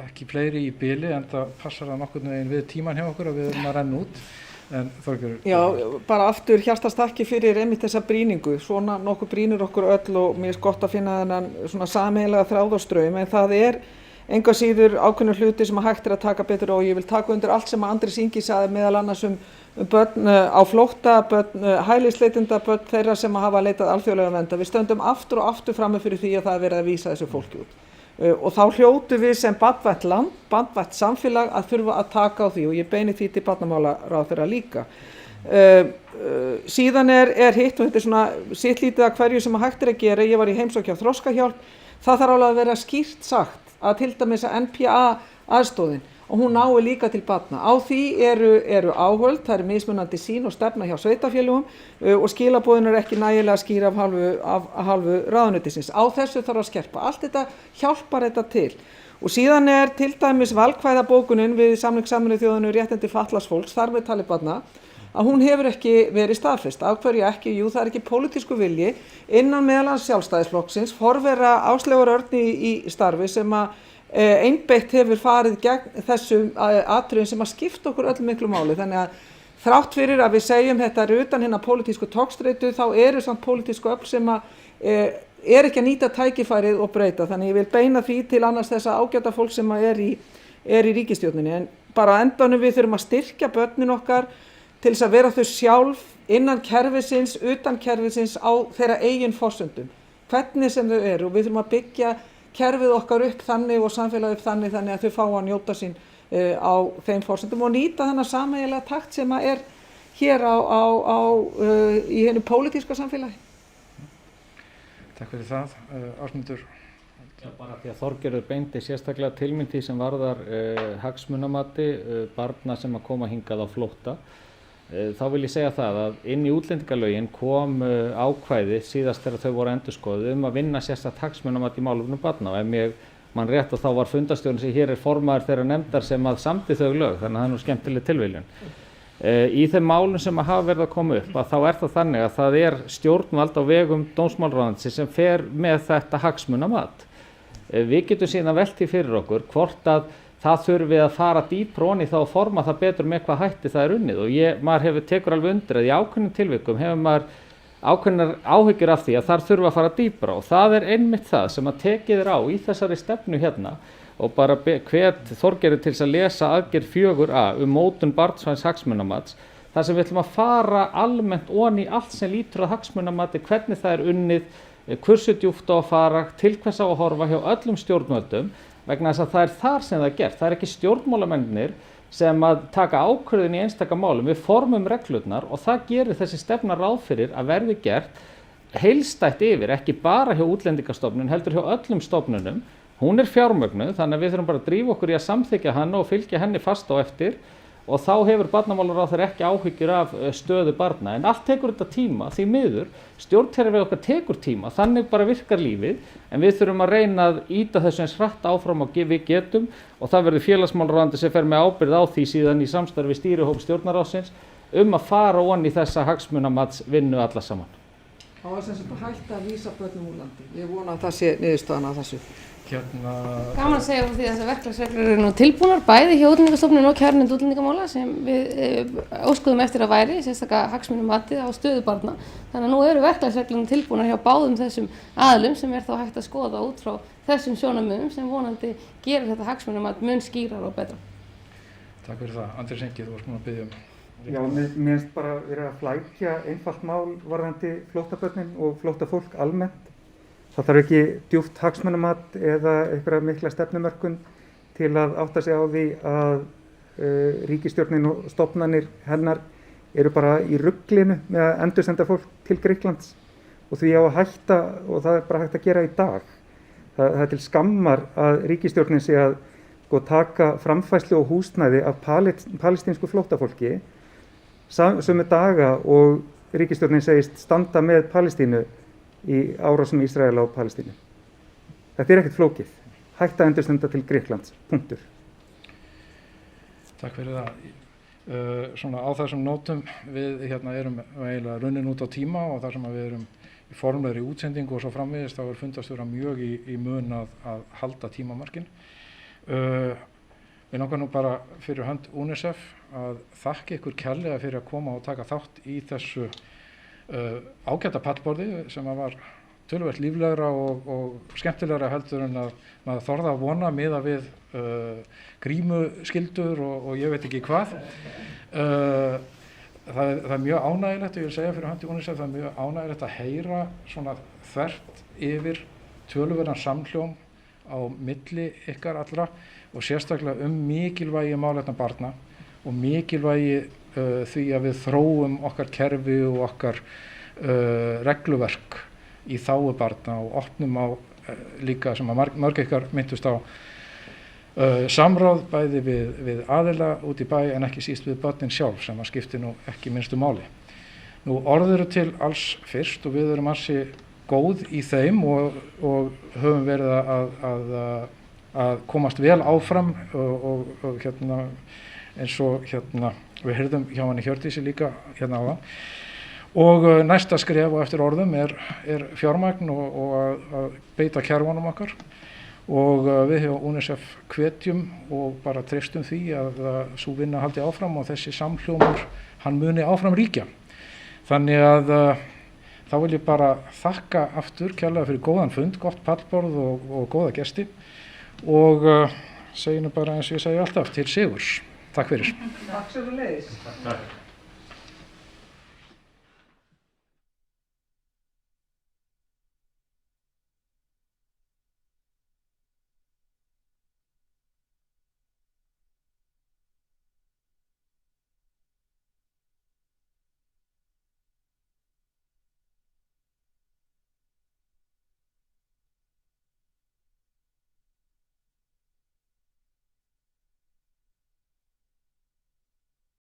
ekki fleiri í bili en það passar að nokkurn veginn við tíman hjá okkur að við erum að renna út. En Þorgerður? Já, bara aftur hjartast þakki fyrir einmitt þessa brýningu. Svona nokkuð brýnir okkur öll og mér finnst gott að finna þennan svona sameiginlega þráðarstraum, en það engu að síður ákveðnir hluti sem hægt að taka betur og ég vil taka undir allt sem Andrés Ingi sagði meðal annars börn á flótta, börn hælisleitenda, börn þeirra sem hafa leitað alþjóðlega verndar. Við stöndum aftur og aftur frammi fyrir því að það verið að vísa þessu fólki út. Og þá hljótum við sem barnvænt land, barnvænt samfélag að þurfa að taka á því og ég beini því til barnamálaráðherra líka. Síðan hitt og þetta svona sitt lítið að hverju sem hægt að gera. Ég var í heimsókn hjá Þroskahjálp. Það þarf alveg að vera skýrt sagt að til dæmis að NPA aðstoðin og hún nái líka til barna. Á því eru áhöld, það mismunandi sýn og stefna hjá sveitarfélögum og skilaboðin ekki nægilega skýr af hálfu ráðuneytisins. Á þessu þarf að skerpa. Allt þetta hjálpar þetta til. Og síðan til dæmis valkvæðabókunin við samning Sameinuðu þjóðanna um réttindi fatlaðs fólks, þar með talið barna, að hún hefur ekki verið staðfest. Af hverju ekki? Jú, það ekki pólitísku vilji innan meðal annars Sjálfstæðisflokksins, forvera Áslaugar Örn í starfi sem að einbeitt hefur farið gegn þessum atriðum sem að skipta okkur öll miklu máli. Þannig að þrátt fyrir að við segjum þetta utan hinna pólitísku togstreitu, þá eru samt pólitísku öfl sem að ekki að nýta tækifærið og breyta. Þannig ég vil beina því til annars þessa ágæta fólk sem að í ríkisstjórninni. En bara á endanum við þurfum að styrkja börnin okkar til þess að vera þau sjálf innan kerfisins, utan kerfisins á þeirra eigin forsendum. Hvernig sem þau eru og við þurfum að byggja kerfið okkar upp þannig og samfélagið upp þannig að þau fá að njóta sín á þeim forsendum og nýta þennan sameiginlega takt sem að hér í hennu pólitíska samfélagi. Takk fyrir það. Ásmundur? Bara því að Þorgerður beindi sérstaklega til mín því sem varðar hagsmunamati barna sem að koma hingað á flótta. Þá vil ég segja það að inn í útlendingalögin kom ákvæði síðast þegar þau voru endurskoðuð að vinna sérstakt hagsmunamat í málefnum barna og ef ég man rétt og þá var fundarstjórinn sem hér formaður þeirra nefndar sem að samdi þau lög, þannig að það nú skemmtileg tilviljun. Í þeim málum sem hafa verið að koma upp að þá það þannig að það stjórnvald á vegum dómsmálaráðuneytisins sem fer með þetta hagsmunamat. Við getum síðan velt því fyrir okkur hvort að það þurfi að fara dýpra ofan í það og forma það betur með hvað hætti það unnið og maður tekur alveg undir að í ákveðnum tilvikum hefur maður ákveðnar áhyggjur af því að þar þurfa að fara dýpra og það einmitt það sem að tekið á í þessari stefnu hérna og bara hvet Þorgerður til þess að lesa aðgerð 4a mótun barnsvæns hagsmunamats þar sem við ætlum að fara almennt ofan í allt sem lítur að hagsmunamati, hvernig það unnið, hversu djúpt á að fara, til hvers á að horfa hjá öllum stjórnvöldum vegna þess að það þar sem það gert. Það ekki stjórnmálamennir sem að taka ákvörðun í einstaka málum. Við formum reglurnar og það gerir þessi stefna ráð fyrir að verði gert heildstætt yfir, ekki bara hjá Útlendingastofnun, heldur hjá öllum stofnunum. Hún fjármögnuð, þannig að við þurfum bara að drífa okkur í að samþykkja hana og fylgja henni fast á eftir og þá hefur barnamálaráðherra ekki áhyggjur af stöðu barna. En allt tekur þetta tíma, því miður, stjórnkerfið okkar tekur tíma, þannig bara virkar lífið, en við þurfum að reyna að ýta þessu eins hratt áfram og við getum og það verður félagsmálaráðandi sem fer með ábyrgð á því síðan í samstarfi stýrihóp stjórnarráðsins að fara ofan í þessa hagsmunamatsvinnu alla saman. Það var sem sagt að hætta að vísa börnum úr landi. Ég vona að það sé niðurstaðan af þessu. Gaman að segja frá því að þessar verklagsreglur eru nú tilbúnar bæði hjá Útlendingastofnun og kærunefnd útlendingamála sem við óskuðum eftir að væri, sérstaklega hagsmunamatið á stöðu barna. Þannig að nú eru verklagsreglurnar tilbúnar hjá báðum þessum aðilum sem þá hægt að skoða út frá þessum sjónarmiðum sem vonandi gerir þetta hagsmunamat mun skýrar og betra. Takk fyrir það. Andrés Ingi, þú varst búinn að biðja Já, mér finnst bara verið að flækja einfalt mál varðandi flóttabörnin og flóttafólk almennt. Það þarf ekki djúpt hagsmunamat eða einhverja mikla stefnumörkun til að átta sig á því að ríkisstjórnin og stofnanir hennar eru bara í ruglinu með að endursenda fólk til Grikklands og því á að hætta og það bara hægt að gera í dag. Það til skammar að ríkisstjórnin sé að taka framfærslu og húsnæði af palestínsku flóttafólki sömu daga og ríkisstjórnin segist standa með Palestínu í árásum Ísraela og Palestínu. Þetta ekkert flókið. Hætta að endursenda til Grikklands. Punktur. Takk fyrir það. Svona á þessum nótum við erum eiginlega runnin út á tíma og þar sem við erum í formlegri útsendingu og svo framvegis þá fundastjóra mjög í mun að halda tímamarkin. Við langar nú bara fyrir hönd UNICEF að þakka ykkur kærlega fyrir að koma og taka þátt í þessu ágæta pallborði sem var töluvert líflegra og skemmtilegra heldur en að maður þorði að vona miða við grímuskyldur og ég veit ekki hvað. Það er mjög ánægilegt, ég vil segja fyrir hönd UNICEF, það er mjög ánægilegt að heyra svona þvert yfir töluverðan samhljóm á milli ykkar allra og sérstaklega mikilvægi málefna barna og mikilvægi því að við þróum okkar kerfi og okkar regluverk í þágu barna og opnum á líka sem að mörg ykkar myndust á samráð bæði við aðila út í bæ en ekki síst við börnin sjálf sem að skipti nú ekki minnstu máli. Nú orð eru til alls fyrst og við erum ansi góð í þeim og höfum verið að komast vel áfram og hérna eins og hérna við heyrðum hjá henni Hjördísi líka hérna áðan. Og næsta skref og eftir orðum er fjármagn og að beita kerfunum okkar og við hjá UNICEF hvetjum og bara treystum því að sú vinna haldi áfram og þessi samhljómur hann muni áfram ríkja. Þannig að þá vil ég bara þakka aftur kærlega fyrir góðan fund, gott pallborð og góða gesti og segi nú bara eins og ég segi alltaf til sigurs. Takk fyrir. Takk sömuleiðis.